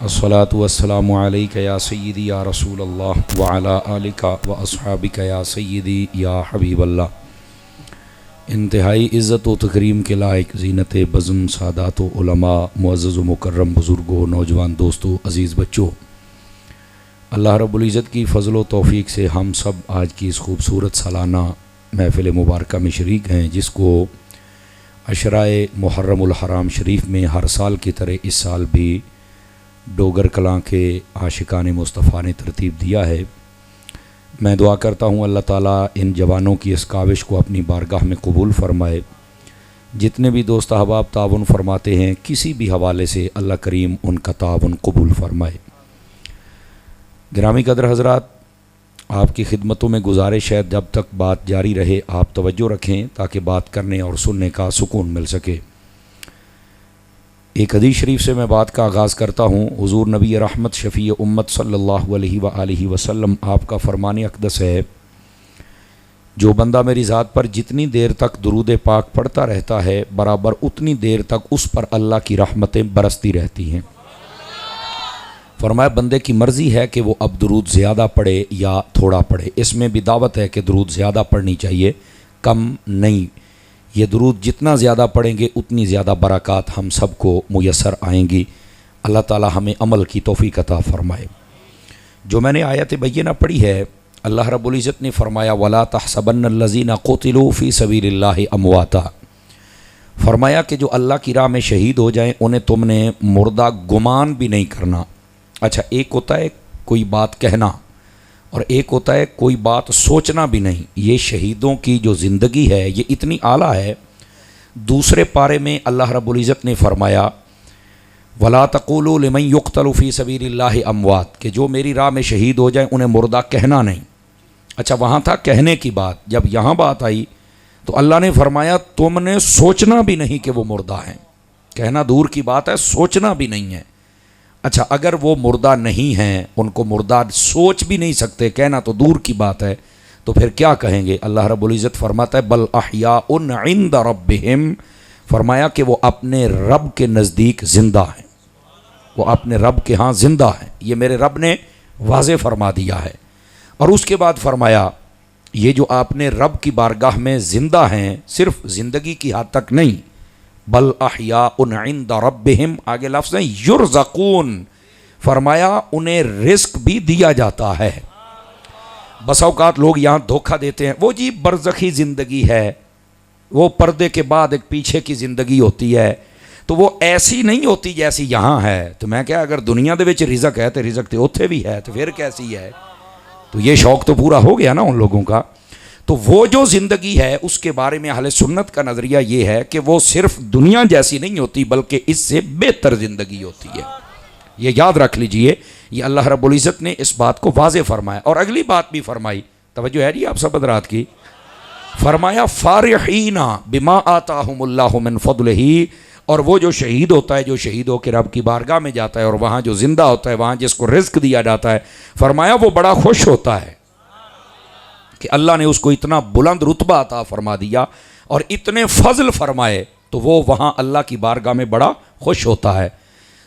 अस्सलातु वस्सलामु अलैका या सय्यदी या रसूल अल्लाह व अला आलिका व अस्हाबिका या सय्यदी या हबीबल्लाह। इंतहाई इज़्ज़त व तकरीम के लायक ज़ीनत बज़्म सादात व उलमा मुअज़्ज़ज़ व मुकर्रम बुज़ुर्गों नौजवान दोस्तों अज़ीज़ बच्चों, अल्लाह रब्बुल इज़्ज़त की फ़ज़ल व तौफ़ीक़ से हम सब आज की इस खूबसूरत सालाना महफ़िल मुबारका में शरीक हैं, जिसको अशराए मुहर्रमुल हराम शरीफ में हर साल की तरह इस साल भी डोगर कलां के आशिकान मुस्तफ़ा ने तरतीब दिया है। मैं दुआ करता हूँ अल्लाह ताला इन जवानों की इस काविश को अपनी बारगाह में कबूल फ़रमाए। जितने भी दोस्त अहबाब ताउन फरमाते हैं किसी भी हवाले से, अल्लाह करीम उनका ताउन कबूल फ़रमाए। गिरामी कदर हज़रात, आपकी खिदमतों में गुजारिश है जब तक बात जारी रहे आप तवज्जो रखें ताकि बात करने और सुनने का सुकून मिल सके। एक हदीस शरीफ से मैं बात का आगाज़ करता हूँ। हुज़ूर नबी रहमत शफ़ी उम्मत सल्लल्लाहु अलैहि वसल्लम आपका फरमान अक़दस है, जो बंदा मेरी ज़ात पर जितनी देर तक दुरूद पाक पढ़ता रहता है बराबर उतनी देर तक उस पर अल्लाह की रहमतें बरसती रहती हैं। फरमाया बंदे की मर्ज़ी है कि वो अब दुरूद ज़्यादा पढ़े या थोड़ा पढ़े। इसमें भी दावत है कि दुरूद ज़्यादा पढ़नी चाहिए, कम नहीं। ये दुरूद जितना ज़्यादा पढ़ेंगे उतनी ज़्यादा बरक़ात हम सबको मुयस्सर आएंगी। अल्लाह ताला हमें अमल की तौफ़ीक़ अता फ़रमाए। जो मैंने आयत बय्यिना पढ़ी है, अल्लाह रब्बुल इज़्ज़त ने फ़रमाया वला तहसबन्नल्लज़ीना क़ुतिलू फ़ी सबीलिल्लाहि अमवाता। फ़रमाया कि जो अल्लाह की राह में शहीद हो जाएं उन्हें तुमने मुर्दा गुमान भी नहीं करना। अच्छा, एक होता है कोई बात कहना और एक होता है कोई बात सोचना भी नहीं। ये शहीदों की जो ज़िंदगी है ये इतनी आला है। दूसरे पारे में अल्लाह रब्बुल इज़्ज़त ने फ़रमाया वला तक़ूलू लिमन युक़्तलु फ़ी सबीलिल्लाहि अमवात, कि जो मेरी राह में शहीद हो जाए उन्हें मुर्दा कहना नहीं। अच्छा, वहाँ था कहने की बात। जब यहाँ बात आई तो अल्लाह ने फ़रमाया तुमने सोचना भी नहीं कि वो मुर्दा हैं। कहना दूर की बात है, सोचना भी नहीं है। अच्छा, अगर वो मुर्दा नहीं हैं, उनको मुर्दा सोच भी नहीं सकते, कहना तो दूर की बात है, तो फिर क्या कहेंगे। अल्लाह रब्बुल इज़्ज़त फरमाता है बल अहयाउन इंद रब्बिहिम, फरमाया कि वो अपने रब के नज़दीक ज़िंदा हैं, वो अपने रब के यहाँ ज़िंदा हैं। ये मेरे रब ने वाज़े फरमा दिया है। और उसके बाद फरमाया ये जो आपने रब की बारगाह में ज़िंदा हैं सिर्फ ज़िंदगी की हद तक नहीं, बल अहयाउन इंद रब्बिहिम, आगे लफ्ज़ है युरज़क़ून, फरमाया उन्हें रिस्क भी दिया जाता है। बस औकात लोग यहाँ धोखा देते हैं, वो जी बरज़खी ज़िंदगी है, वो पर्दे के बाद एक पीछे की ज़िंदगी होती है, तो वो ऐसी नहीं होती जैसी यहाँ है। तो मैं क्या, अगर दुनिया दे विच रिज़क है तो रिज़क तो उत्थे भी है, तो फिर कैसी है। तो ये शौक़ तो पूरा हो गया ना उन लोगों का। तो वो जो ज़िंदगी है उसके बारे में अहले सुन्नत का नज़रिया ये है कि वो सिर्फ दुनिया जैसी नहीं होती बल्कि इससे बेहतर ज़िंदगी होती है। ये याद रख लीजिए, ये अल्लाह रब्बुल इज़्ज़त ने इस बात को वाज़े फरमाया। और अगली बात भी फरमाई, तवज्जो है जी आप सब हज़रात की। फरमाया फ़ारिहीना बिमा आताहुमुल्लाहु मिन फ़ज़लिही, और वो जो शहीद होता है, जो शहीद होकर रब की बारगाह में जाता है और वहाँ जो ज़िंदा होता है, वहाँ जिसको रिज़्क दिया जाता है, फरमाया वो बड़ा खुश होता है कि अल्लाह ने उसको इतना बुलंद रुतबा अता फरमा दिया और इतने फ़ज़ल फरमाए, तो वो वहाँ अल्लाह की बारगाह में बड़ा खुश होता है।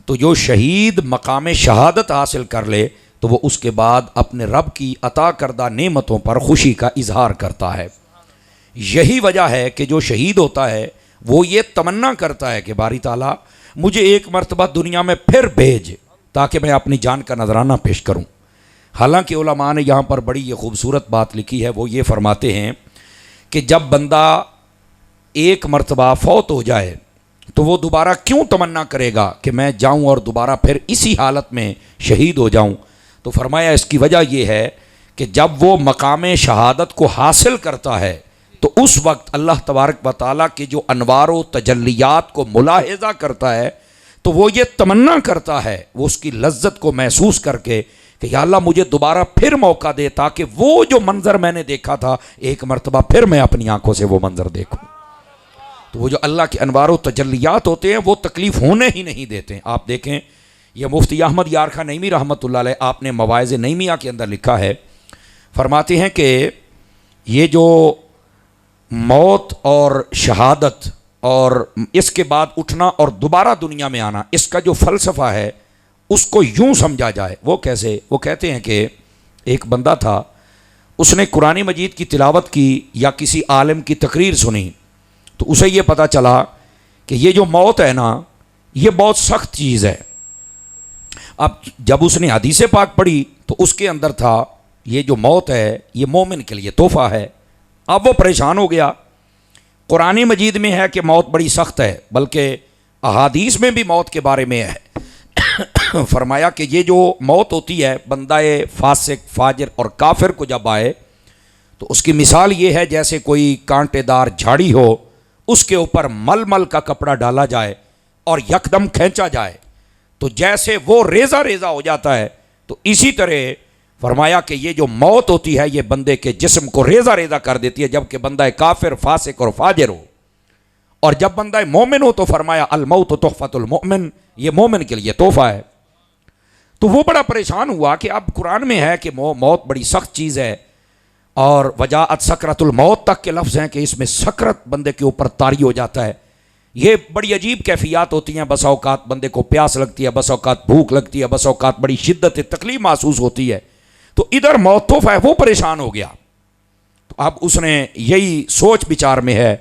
तो जो शहीद मकाम शहादत हासिल कर ले तो वो उसके बाद अपने रब की अता करदा नेमतों पर खुशी का इजहार करता है। यही वजह है कि जो शहीद होता है वो ये तमन्ना करता है कि बारी ताला मुझे एक मरतबा दुनिया में फिर भेज ताकि मैं अपनी जान का नजराना पेश करूं। हालांकि उलमा ने यहाँ पर बड़ी ये खूबसूरत बात लिखी है। वो ये फरमाते हैं कि जब बंदा एक मरतबा फौत हो जाए तो वो दोबारा क्यों तमन्ना करेगा कि मैं जाऊं और दोबारा फिर इसी हालत में शहीद हो जाऊं। तो फरमाया इसकी वजह यह है कि जब वो मकाम शहादत को हासिल करता है तो उस वक्त अल्लाह तबारक व तआला के जो अनवार व तजल्लियात को मुलाहिज़ा करता है तो वो ये तमन्ना करता है, वो उसकी लज्जत को महसूस करके कि या अल्लाह मुझे दोबारा फिर मौका दे ताकि वो जो मंज़र मैंने देखा था एक मरतबा फिर मैं अपनी आंखों से वो मंज़र देखूं। तो वो जो अल्लाह के अनवार व तजल्लियात होते हैं वो तकलीफ़ होने ही नहीं देते हैं। आप देखें, यह मुफ्ती अहमद यार खां नईमी रहमतुल्लाह अलैह आपने मवाइज़ नईमिया के अंदर लिखा है, फरमाते हैं कि ये जो मौत और शहादत और इसके बाद उठना और दोबारा दुनिया में आना, इसका जो फ़लसफ़ा है उसको यूं समझा जाए। वो कैसे? वो कहते हैं कि एक बंदा था, उसने कुरान मजीद की तिलावत की या किसी आलिम की तकरीर सुनी, तो उसे ये पता चला कि ये जो मौत है ना, ये बहुत सख्त चीज़ है। अब जब उसने हदीस पाक पढ़ी तो उसके अंदर था ये जो मौत है ये मोमिन के लिए तोहफ़ा है। अब वो परेशान हो गया। कुरान मजीद में है कि मौत बड़ी सख्त है, बल्कि अहादीस में भी मौत के बारे में है। फरमाया कि ये जो मौत होती है बंदाए फासिक, फाजिर और काफिर को जब आए तो उसकी मिसाल ये है जैसे कोई कांटेदार झाड़ी हो, उसके ऊपर मलमल का कपड़ा डाला जाए और यकदम खींचा जाए तो जैसे वो रेज़ा रेज़ा हो जाता है, तो इसी तरह फरमाया कि ये जो मौत होती है ये बंदे के जिस्म को रेज़ा रेज़ा कर देती है, जबकि बंदा काफिर, फासिक और फाजिर हो। और जब बंदा मोमिन हो तो फरमाया अल मौत तोहफ़तुल मोमिन, ये मोमिन के लिए तोहफ़ा है। तो वो बड़ा परेशान हुआ कि अब कुरान में है कि मौत बड़ी सख्त चीज़ है और वजाअत सकरतुल मौत तक के लफ्ज़ हैं कि इसमें सकरत बंदे के ऊपर तारी हो जाता है। ये बड़ी अजीब कैफियत होती हैं। बस औकात बंदे को प्यास लगती है, बस औकात भूख लगती है, बस औकात बड़ी शिद्दत तकलीफ महसूस होती है। तो इधर मौत तोहफ़ा है, वो परेशान हो गया। तो अब उसने यही सोच विचार में है,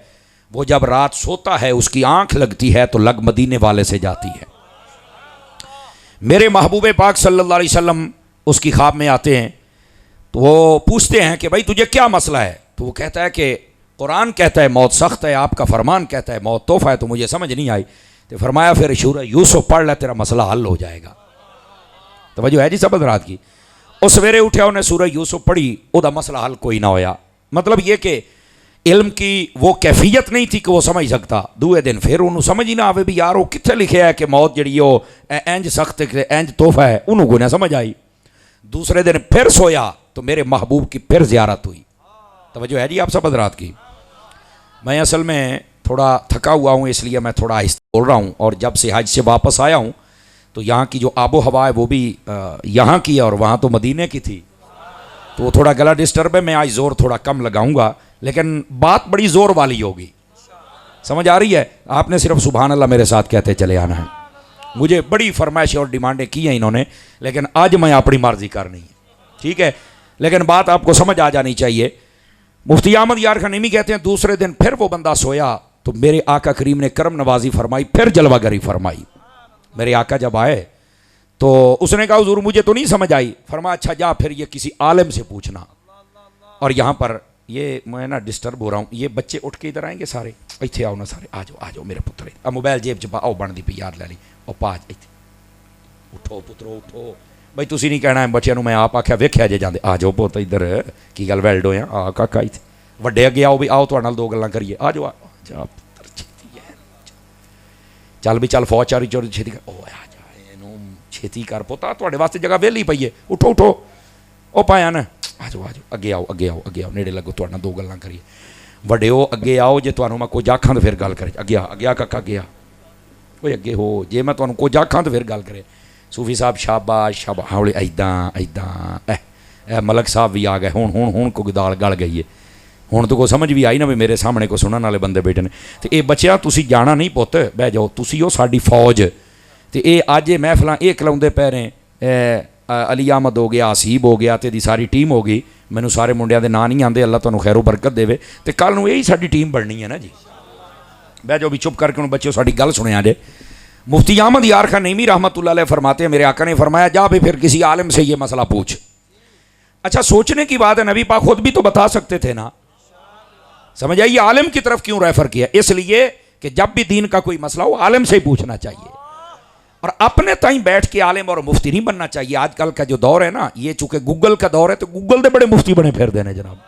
वो जब रात सोता है उसकी आंख लगती है तो लग मदीने वाले से जाती है। मेरे महबूब पाक सल्लल्लाहु अलैहि वसल्लम उसकी ख्वाब में आते हैं, तो वो पूछते हैं कि भाई तुझे क्या मसला है? तो वो कहता है कि कुरान कहता है मौत सख्त है, आपका फरमान कहता है मौत तोहफ़ा है, तो मुझे समझ नहीं आई। तो फरमाया फिर सूरह यूसुफ पढ़ ले, तेरा मसला हल हो जाएगा। तो वजह है जी सबद रात की। उस सवेरे उठा, उन्हें सूरह यूसुफ पढ़ी, उसका मसला हल कोई ना होया। मतलब ये कि इल्म की वो कैफियत नहीं थी कि वो समझ सकता। दूए दिन फिर उन्होंने समझ ही ना आवे भी यार वो कितने लिखे है कि मौत जी वो इंज सख्त इंज तोहफ़ा है, उन्होंने कोई ना समझ आई। दूसरे दिन फिर सोया तो मेरे महबूब की फिर ज़ियारत हुई। तो वजह है जी आप सब रात की। मैं असल में थोड़ा थका हुआ हूँ, इसलिए मैं थोड़ा आहिस्ता बोल रहा हूँ। और जब से हज से वापस आया हूँ तो यहाँ की जो आबो हवा है वो भी यहाँ की है और वहाँ तो मदीने की थी, तो वो थोड़ा गला डिस्टर्ब है। मैं आज ज़ोर थोड़ा कम लगाऊंगा, लेकिन बात बड़ी ज़ोर वाली होगी। समझ आ रही है? आपने सिर्फ सुभान अल्लाह मेरे साथ कहते चले आना है। मुझे बड़ी फरमाइश और डिमांडें की हैं इन्होंने, लेकिन आज मैं अपनी मर्जी करनी है, ठीक है? लेकिन बात आपको समझ आ जानी चाहिए। मुफ्ती अहमद यार खान नईमी कहते हैं दूसरे दिन फिर वो बंदा सोया तो मेरे आका करीम ने करम नवाजी फरमाई, फिर जलवागरी फरमाई। मेरे आका जब आए तो उसने कहा हुजूर मुझे तो नहीं समझ आई। फरमाया अच्छा जा फिर ये किसी आलिम से पूछना। और यहाँ पर ये मैं ना डिस्टर्ब हो रहा हूँ, ये बच्चे उठ के इधर आएंगे सारे, इतने आओ ना सारे, आ जाओ मेरे पुत्र। अब मोबाइल जेब च पा, आओ बनती पी यार लै ली, और पा इतने उठो पुत्रो उठो। बई तुसी नहीं कहना है बच्चों को, मैं आप आख्या वेख्या जे जाते, आ जाओ पुत इधर की गल वैल्ड होया, आ काका इतने वड्डे अगे आओ भी, आओ तुहाडे नाल दो गल्लां करिए, आ जाओ जा पुत्र छेती है, चल भी चल फौज चारी चोरी छेती कर, ओ आ जा इनू छेती कर पुत्ता तुहाडे वास्ते जगह वेली पई है, उठो उठो ओ पाया ना, आ जाओ अगे आओ अगे आओ अगे आओ, नेड़े लगो तुहाडे नाल दो गल्लां करिए। वड्डेओ अगे आओ, जे तुहानू मैं कुछ आखां तो फिर गल करे, अगे आ काका अगे आ, कोई अगे हो, जे मैं तुहानू कुछ आखां तो फिर गल करे। सूफी साहब शाबाश शाबाश, हौले ऐदां ऐदां मलक साहब भी आ गए, हुण को दाल गल गई है, हुण तो को समझ भी आई ना भी मेरे सामने को सुनने वाले बंदे बैठे ने। तो ये बच्चिया तुसी जाना नहीं पुत, बह जाओ, तुसी हो साडी फौज। तो ये अज ये महफिल ये खलाउंदे पै रहे, अली अहमद हो गया, हसीब हो गया, तो सारी टीम हो गई। मैनू सारे मुंडिया के नाम नहीं आते, अल्लाह तुहानू खैरो बरकत देवे। तो कल नूं यही साडी टीम बननी है ना जी। बह जाओ भी चुप करके हूँ बच्चों साडी गल सुनिया जे। मुफ्ती अहमद यार खान नईमी रहमतुल्लाह अलैह फरमाते हैं, मेरे आका ने फरमाया जा भी फिर किसी आलिम से ये मसला पूछ। अच्छा सोचने की बात है, नबी पाक खुद भी तो बता सकते थे ना, समझ आइए। आलिम की तरफ क्यों रेफर किया? इसलिए कि जब भी दीन का कोई मसला हो आलिम से ही पूछना चाहिए, और अपने ताई बैठ के आलिम और मुफ्ती नहीं बनना चाहिए। आजकल का जो दौर है ना, ये चूंकि गूगल का दौर है, तो गूगल के बड़े मुफ्ती बने फिर देने जनाब।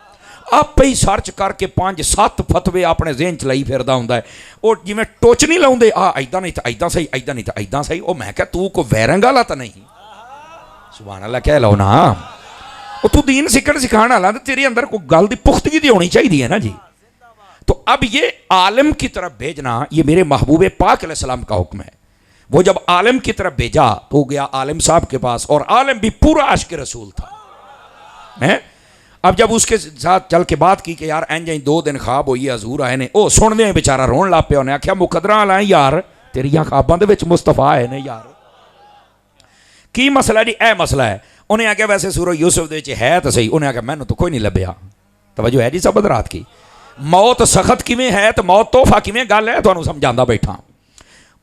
आप ही सर्च करके 5-7 फतवे अपने जेहन च लाई फिरदा हुंदा है। और जिवें टोच नहीं लाउंदे, आ ऐदां नहीं तो ऐदां सही, ऐदां नहीं तो ऐदां सही। ओ मैं क्या तू को वैरंग वाला तो नहीं? सुभान अल्लाह कह लो ना, वो तू दीन सीखण सिखाण वाला, तो तेरे अंदर कोई गल दी पुख्तगी दी होनी चाहिए ना जी। तो अब ये आलिम की तरफ भेजना, ये मेरे महबूब पाक अलैहिस्सलाम का हुक्म है। वो जब आलिम की तरफ भेजा तो गया आलिम साहब के पास, और आलिम भी पूरा आशिक रसूल था है। अब जब उसके साथ चल के बात की कि यार इंज 2 दिन ख्वाब हुई है, हजूर आए ने, ओ सुनदे बेचारा रोन लग पिया। उन्हें आख्या मुकदरा लाए यार, तेरिया ख्वाबां दे विच मुस्तफा आए ने यार। की मसला जी? ए मसला है। उन्हें आख्या वैसे सूरह यूसुफ दे विच है तो सही। उन्हें आख्या मैनू तो कोई नहीं लभ्या। तवज्जो है जी सब रात की। मौत सख्त किवें है तो मौत तोहफा किवें, गल है तुहानूं समझांदा बैठा।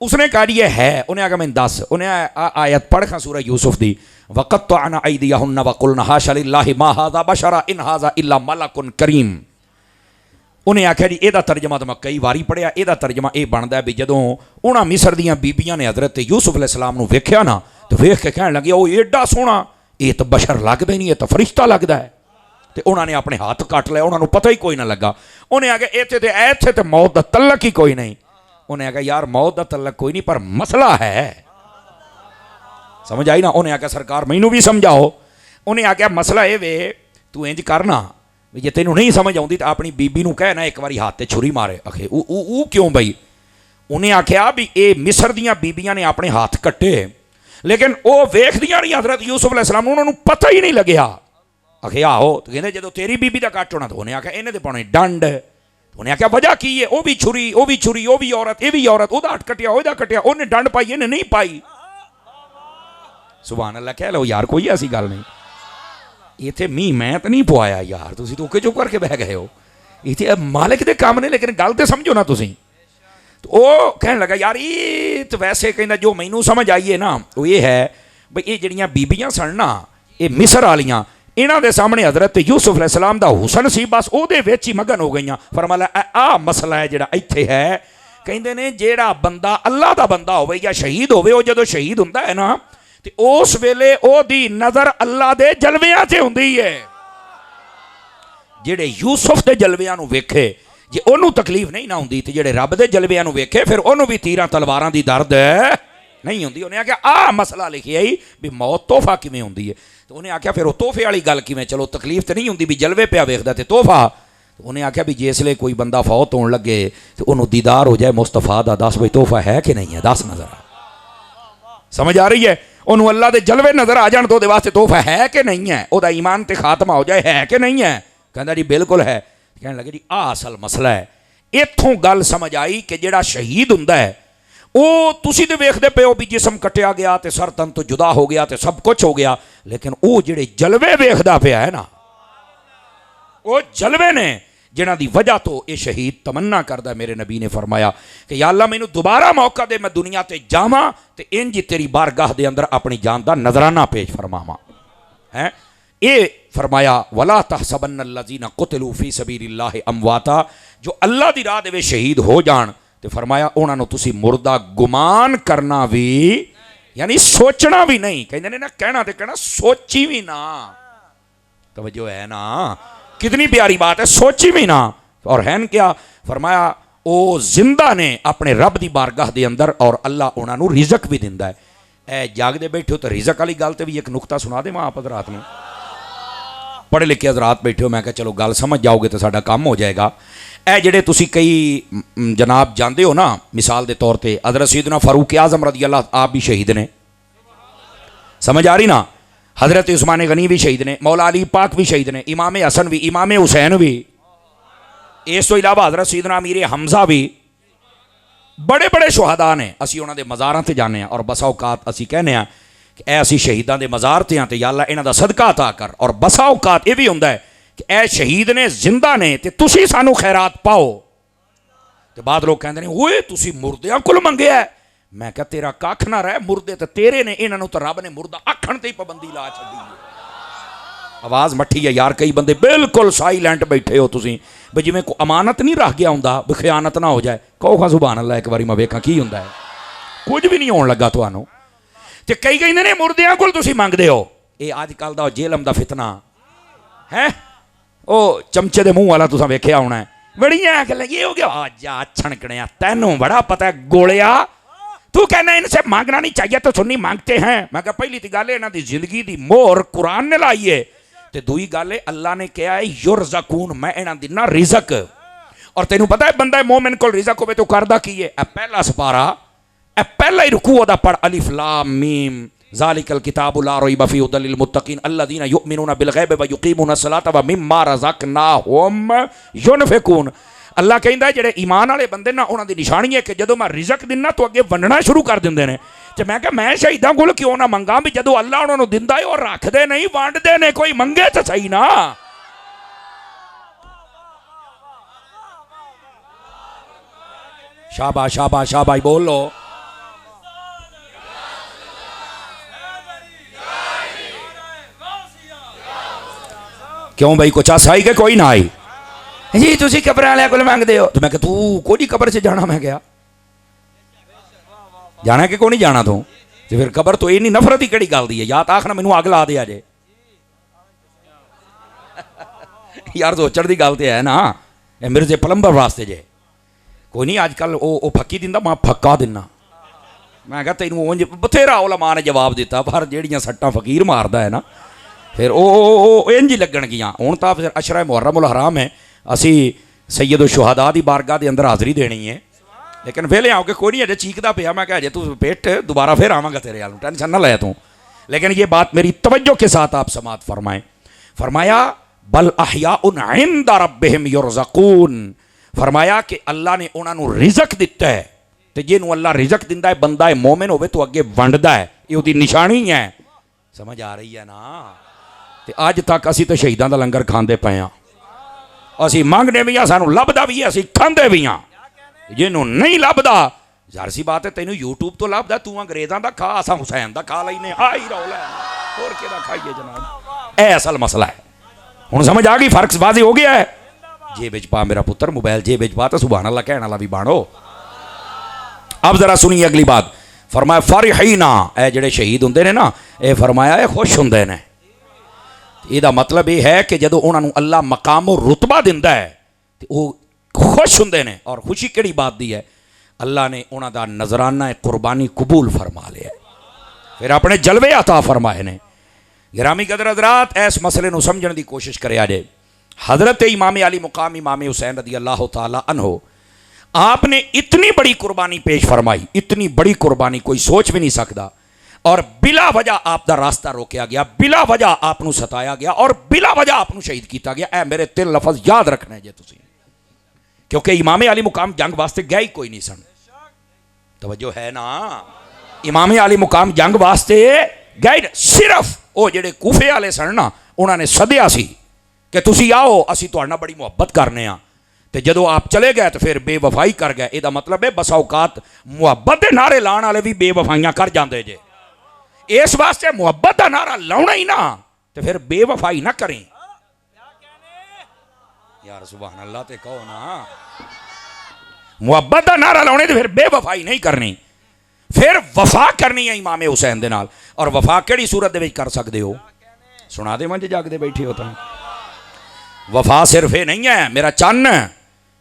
उसने कहा ये है। उन्हें आख्या मैं दस। उन्हें आयत पढ़ खां सूरह यूसुफ दी, वक़त्तअना अयदियहुन्ना वक़ुलना हाशा लिल्लाहि मा हाज़ा बशरा इन हाज़ा इल्ला मलकुन करीम। उन्हें आख्या जी यदा तर्जमा तो मैं कई बारी पढ़िया, यदा तर्जमा ये बनता भी जदों उन्हां मिस्र दियां बीबियां ने हज़रत यूसुफ अलैहिस्सलाम नूं वेख्या ना तो वेख के कहण लगे ओ एडा सोहना, ये तो बशर लगदा ही नहीं, ये तो फरिश्ता लगदा है। तो उन्होंने अपने हाथ कट लिया, उन्होंने पता ही कोई ना लगा। उन्हें आख्या इत्थे ते मौत का तलक ही कोई नहीं। उन्हें आख्या यार मौत का तलक कोई नहीं पर मसला है। समझ आई ना? उन्हें आख्या सरकार मैनू भी समझाओ। उन्हें आख्या मसला ये वे तू इंज करना भी जे तेनू नहीं समझ आती तो अपनी बीबी नूं कहना एक बारी हाथ से छुरी मारे। आखे ऊ क्यों बई? उन्हें आख्या भी ये मिस्र दियां बीबियां ने अपने हाथ कट्टे लेकिन वो वेखदियां नहीं हज़रत यूसुफ अलैहिस्सलाम, उन्होंने पता ही नहीं लग्या। आखे आहो तो कहते जो तेरी बीबी का कट होना तो उन्हें आख्या इन्हें तो पाने डंड। उन्हें आख्या वजह की है? वह भी छुरी, वह भी छुरी, वह भी औरत, ये भी औरत, वह हट कटिया, वह कटिया, उन्हें डंड पाई इन्हें नहीं पाई। सुभान अल्लाह कह लो यार, कोई ऐसी गल नहीं। इतने मीह मैं तो नहीं पवाया यार, तुम तो ओके चुप करके बह गए हो। इतने मालिक के काम ने, लेकिन गल तो समझो ना तुम। तो वह कहने लगा यार ये तो वैसे कहना जो मैनू समझ आई है ना वो ये है भाई ये जड़ियाँ बीबियाँ सन ना ये मिस्र वालियाँ, इन्हों के सामने हज़रत यूसुफ अलैहिस्सलाम का हुसन सी, बस वो ही मगन हो गई। फरमाया आ मसला है जोड़ा इत्थे है। कहते ने जेड़ा बंदा अल्लाह का बंदा होवे या शहीद होवे, वो जो शहीद होंदा है ना तो उस वेले ओदी नज़र अल्लाह के जलवियां से हुंदी है। जेड़े यूसुफ के जलवियां नूं वेखे जे उन्होंने तकलीफ नहीं ना होंदी तो जेड़े रब के जलवियां नूं वेखे फिर उन्होंने भी तीरां तलवारां दी दर्द नहीं होंदी। उन्हें आख्या आ मसला लिखी आई भी मौत तोहफा किवें होंदी है। तो उन्हें आख्या फिर वो तोहफे वाली गल किवें? चलो तकलीफ तो नहीं होंदी भी जलवे पिया वेखदा ते तोहफा। तो उन्हें आख्या भी जिसले कोई बंदा फौत होने लगे तो उन्होंने दीदार हो जाए मुस्तफा दा, दस भाई तोहफा है कि नहीं है, दस नजर समझ आ रही है? उन्होंने अल्लाह के जलवे नजर आ जाए तो वो वास्ते तोहफा है कि नहीं है, वह ईमान ते खात्मा हो जाए है कि नहीं है। कहता जी बिल्कुल है। कहने लगे जी आ असल मसला है। इत्थों गल समझ आई कि जेड़ा शहीद हुंदा है वो तुसी तो वेखदे पे हो भी जिसम कटिया गया तो सर तन तो जुदा हो गया तो सब कुछ हो गया, लेकिन वो जेड़े जलवे वेखदा पिया है ना वो जलवे ने जिन्हां दी वजह तो ये शहीद तमन्ना करदा। मेरे नबी ने फरमाया कि या अल्लाह मैनू दोबारा मौका दे, मैं दुनिया ते जावां ते इंज तेरी बारगाह दे अंदर अपनी जान दा नजराना पेश फरमावां। हैं ये फरमाया वला तहसबन्नल्लज़ीना कुतिलू फी सबीलिल्लाहि अमवाता, जो अल्लाह दी राह दे शहीद हो जान तो फरमाया उन्होंने तुसी मुर्दा गुमान करना भी यानी सोचना भी नहीं। कहते ने ना कहना तो कहना सोची भी ना। तवज्जो है ना? कितनी प्यारी बात है, सोची भी ना। और है क्या फरमाया ओ जिंदा ने अपने रब की बारगाह के अंदर और अल्लाह उन्होंने रिजक भी दिंदा है। ए जागदे बैठे हो तो रिजक वाली गल तो भी एक नुकता सुना दे आप हज़रात नूं। पढ़े लिखे हज़रात बैठे हो, मैं क्या चलो गल समझ जाओगे तो साडा काम हो जाएगा। ए जेड़े तुसी कई जनाब जानते हो ना, मिसाल के तौर पर हज़रत सैयदना फारूक आज़म रज़ी अल्लाह आप भी शहीद ने, समझ आ रही ना? हज़रत उस्मान गनी भी शहीद ने, मौला अली पाक भी शहीद ने, इमाम हसन भी, इमाम हुसैन भी, इस तो इलावा हज़रत सैयदना अमीर हमजा भी, बड़े बड़े शुहदा ने। असी उन्होंने मज़ारां ते जाने और बसा औकात असी कहने कि ए असी शहीदां दे मज़ार ते आं ते या अल्लाह इन्हां दा सदका अता कर। और बसा औकात ये भी हुंदा है कि ए शहीद ने जिंदा ने ते तुसी सानू खैरात पाओ। तो बाद लोग कहते हैं ओए तुसी मुर्दियां कोल मंगया। मैं क्या तेरा कख ना रह, मुर्दे तो तेरे ने, इन्हों तो रब ने मुर्दा आखण ते ही पाबंदी ला छड्डी है। आवाज़ मट्ठी है यार, कई बंदे बिल्कुल साइलेंट बैठे हो तुसी भी जिवें कोई अमानत नहीं रख गया हुंदा भी खयानत ना हो जाए। कहो खा सुभान अल्लाह एक बारी मैं वेखां की हुंदा है, कुछ भी नहीं होने लगा तुहानू। ते कई कहंदे ने मुर्दियां कोल तुसी मंगदे हो। ये अजकल दा जेलम दा फितना है। ओ चमचे दे मुंह वाला तुसां वेखिया होना है, बड़ियां गल्लां ये हो गया जा छणकणिया, तैनू बड़ा पता है गोलिया, तू कहना इनसे मांगना नहीं चाहिए तो सुन्नी मांगते हैं। मैं कहा पहली तो गल इन्हां दी जिंदगी दी मोहर कुरान ने लाई है, ते दूई गल है अल्लाह ने कहा है युरज़कून, मैं इन्हां दिना रिज़क। और तेनू पता है बंदा मोमिन कोल रिज़क होवे तो करदा की है? पहला सपारा पहला ही रुकू दा पढ़ अलिफ लाम मीम ज़ालिकल किताबु ला रैब फीहि हुदल लिल मुत्तकीन अल्लज़ीना युमिनूना बिल गैब व युकीमूना सलात व मिम्मा रज़क़नाहुम युनफ़िकून। अल्लाह कहता है जेडे ईमान वाले बंदे ना उन्होंने निशानी है कि जो मैं रिजक दिना तो अगे वंडना शुरू कर देंगे ने। ਤੇ ਮੈਂ ਕਿਹਾ ਮੈਂ ਸ਼ਹੀਦਾਂ ਕੋਲ ਕਿਉਂ ਨਾ ਮੰਗਾ ਵੀ ਜਦੋਂ ਅੱਲਾ ਉਹਨਾਂ ਨੂੰ ਦਿੰਦਾ ਹੈ ਉਹ ਰੱਖਦੇ ਨਹੀਂ ਵੰਡਦੇ ਨੇ, ਕੋਈ ਮੰਗੇ ਤਾਂ ਸਹੀ ਨਾ। शाबाश शाबाश शाबाश बोलो। क्यों भाई कुछ आस आई कि कोई ना आई जी? तुसी कबर वाले को मंगते हो? तो मैं तू कोई कबर से जाना? मैं क्या जाना कि को नहीं जाना तू? तो फिर कबर तो ये नहीं नफरत ही कड़ी गल दी है। या तो आखना मैनू अग ला दे अजे यार सोचण की गल तो है ना। मेरे से पलंबर वास्ते जे कोई नहीं अजकल वो फक्की दिंदा, मैं फक्का दिना। मैं कहा तेन उंज बथेरा उलमा ने जवाब दिता, पर ਜਿਹੜੀਆਂ सट्टां फकीर मारदा है ना फिर वो इंज ही लगणगियां। हुण तां फिर अशरा मुहर्रम उल हराम है, असी सैयद शुहदा दी बारगाह दे अंदर हाज़री देनी है। लेकिन वेले आओ कि कोई नहीं अजे चीकदा पिया। मैं कहा अजे तू पेट दोबारा फिर आवांगा तेरे वाल, टेंशन ना ले तू। लेकिन ये बात मेरी तवज्जो के साथ आप समात फरमाएं। फरमाया बल अहयाउन इंदा रब्बिहिम युरज़क़ून। फरमाया कि अल्लाह ने उन्होंने रिजक दिता है, तो जिन्होंने अल्लाह रिजक दिंदा है बंदा है मोमिन होवे तो अगे वंडदा है, ये उसकी निशानी है। समझ आ रही है ना? तो अज तक असी तो शहीदों का लंगर खाते पे हाँ, असी मंगने भी हाँ, सानू लभदा भी है, असी खांदे भी हाँ। जिन्हों नहीं लभदा ज़ाहिर सी बात है तेनू यूट्यूब तो लभदा, तू अंग्रेज़ों का खा, असा हुसैन का खा लैने। आई रौला होर किहदा खाइए जनाब, यह असल मसला है। हुण समझ आ गई? फर्क वाज़े हो गया है। जेब च पा मेरा पुत्र, मोबाइल जेब च पा, तो सुभान अल्लाह कहने वाला भी बाणो। अब जरा सुनिए अगली बात। फरमाया फरिहीना, ए जेड़े शहीद हुंदे ने ना, ये फरमाया ये खुश हुंदे ने। ਇਹਦਾ मतलब यह है कि जदों उन्होंने अल्लाह मकाम और रुतबा दिंदा है तो वो खुश हुंदे ने। और खुशी किहड़ी बात दी है? अल्लाह ने उन्हों का नजराना कुर्बानी कबूल फरमा लिया, फिर अपने जलवे अता फरमाए ने। गिरामी कदर हज़रात, इस मसले को समझने की कोशिश करे जे। हज़रत इमाम अली मुकाम इमाम हुसैन रदी अल्लाह तआला अन्हो, आपने इतनी बड़ी कुर्बानी पेश फरमाई, इतनी बड़ी कुर्बानी कोई सोच भी नहीं सकता। और बिला वजह आपका रास्ता रोकया गया, बिला वजह आपनू सताया गया और बिला वजह आपनू शहीद किया गया। ए मेरे 3 लफज याद रखने जे तुसीं, क्योंकि इमाम अली मुकाम जंग वास्ते गए ही कोई नहीं सन। तवज्जो है ना? इमाम अली मुकाम जंग वास्ते गए, सिर्फ वो जेडे कूफे वाले सन ना, उन्होंने सदिया सी कि तुसी आओ, असी तुहाडे नाल बड़ी मुहब्बत करने आ। तो जदों आप चले गए तो फिर बेवफाई कर गए। इसका मतलब है बस औकात मुहब्बत के नारे लाने वाले भी बेवफाइयां कर जाते जे। इस वास्ते मुहब्बत का नारा लाना ही ना, तो फिर बेवफाई ना करें यार। सुभान अल्लाह ते कहो ना, मुहब्बत का नारा लाने तो फिर बेवफाई नहीं करनी, फिर वफा करनी है इमाम हुसैन दे नाल। और वफा किहड़ी सूरत दे विच कर सकते हो? सुना दे मंज जागदे बैठे हो तो। वफा सिर्फ ये नहीं है मेरा चन्न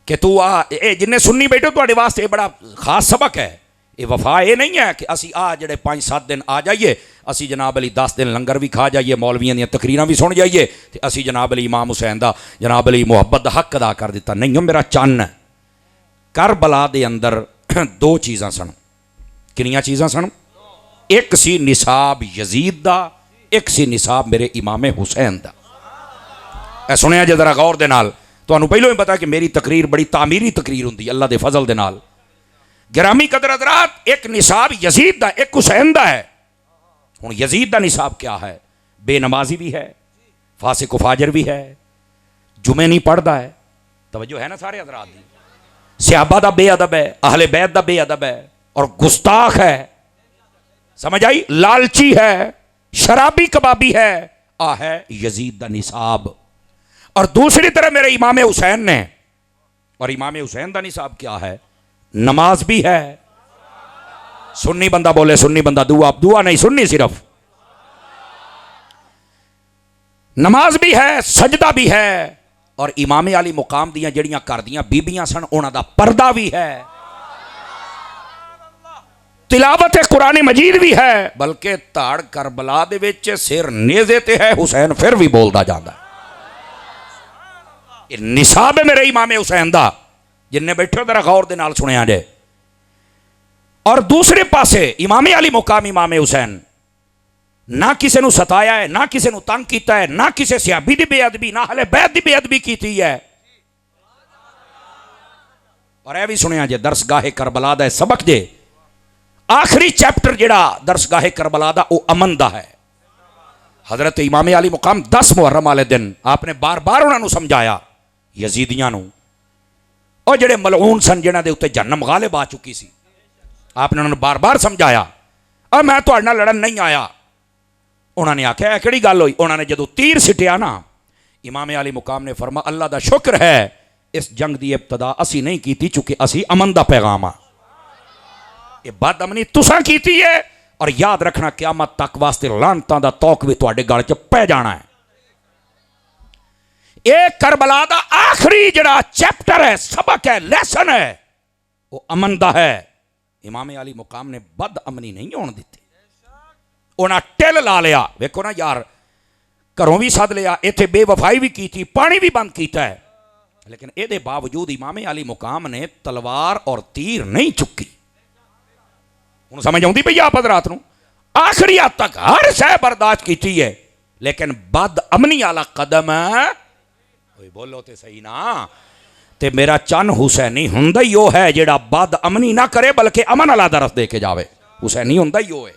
कि तू आ जिन्हें सुननी बैठो तुहाडे वास्ते बड़ा खास सबक है। ये वफा ये नहीं है कि असी आ जड़े 5-7 दिन आ जाइए, असी जनाब अली 10 दिन लंगर भी खा जाइए, मौलवियों दी तकरीरां भी सुन जाइए, तो असी जनाब अली इमाम हुसैन दा जनाब अली मुहब्बत दा हक अदा कर दिता। नहीं हो मेरा चन्न। करबला दे अंदर 2 चीज़ां सन। किनियां चीज़ां सन? एक सी निसाब यजीद दा, एक सी निसाब मेरे इमाम हुसैन दा। ए सुनिया जे जरा गौर दे नाल, तुहानू पहलों ही पता कि मेरी तकरीर बड़ी तामीरी तकरीर हुंदी अल्लाह दे फजल दे नाल। गिरामी कदर हज़रात, एक निसाब यजीद दा, एक हुसैन दा है। हुण यजीद दा निसाब क्या है? बेनमाजी भी है, फासिक फाजर भी है, जुमे नहीं पढ़ता है। तवज्जो है ना सारे हज़रात दी? सहाबा दा बेअदब है, अहले बैत दा बेअदब है और गुस्ताख है। समझ आई? लालची है, शराबी कबाबी है। आ है यजीद दा निसाब। और दूसरी तरफ मेरे इमाम हुसैन ने, और इमाम हुसैन दा निसाब क्या है? नमाज भी है। सुन्नी बंदा बोले, सुन्नी बंदा दुआ, दुआ नहीं सुन्नी सिर्फ। नमाज भी है, सजदा भी है। और इमाम अली मुकाम दियां जड़ियां घर दियां बीबियां सन, उन्हां दा पर्दा भी है, तिलावत कुरान मजीद भी है। बल्कि धाड़ करबला दे विच सिर नेज़े ते है, हुसैन फिर भी बोलदा जांदा। ये निसाब है मेरे इमाम हुसैन दा, जिन्हें बैठे जरा गौर दे नाल सुनिया जे। और दूसरे पासे इमाम अली मुकाम इमाम हुसैन ना किसी को सताया है, ना किसी को तंग किया है, ना किसी सहाबी की बेअदबी, ना अहले बैत की बेअदबी की है। और यह भी सुनिया जे दरसगाहे करबला दा सबक जे। आखिरी चैप्टर जिहड़ा दरसगाहे करबला दा वो अमन दा है। हज़रत इमाम अली मुकाम 10 मुहर्रम वाले दिन आपने बार बार उन्होंने समझाया यजीदियां नूं, और जिहड़े मलऊन सन जिन्हां दे उत्ते जहन्नम गालिब आ चुकी सी, आपने उन्होंने बार बार समझाया। और मैं तुहाडे नाल लड़न नहीं आया। उन्होंने आख्या किहड़ी गल होई? उन्होंने जदों तीर सिटिया ना, इमाम अली मुकाम ने फरमा अल्लाह दा शुक्र है इस जंग की इब्तदा असी नहीं की, चूंकि असी अमन का पैगाम आ, ये बदअमनी तुसां कीती है। और याद रखना क्यामत तक वास्ते लानतां दा तौक भी तुहाडे गल च पै जाना है। ये करबला दा आखिरी जिहड़ा चैप्टर है, सबक है, लेसन है, वो अमन दा है। इमाम अली मुकाम ने बदअमनी नहीं होने दी। उन्हें टिल ला लिया, वेखो ना यार, घरों भी सद लिया, इत्थे बेवफाई भी की, पानी भी बंद किया है, लेकिन ये बावजूद इमाम अली मुकाम ने तलवार और तीर नहीं चुकी। हुण समझ आउंदी पई आप हज़रात नूं? आखिरी हद तक हर शह बर्दाश्त की है, लेकिन बदअमनी वाला कदम बोलो तो सही ना। ते मेरा चन हुसैनी हुंदा ही वो है जिहड़ा बदअमनी ना करे बल्कि अमन वाला दरस दे के जावे। हुसैनी हुंदा ही वो है।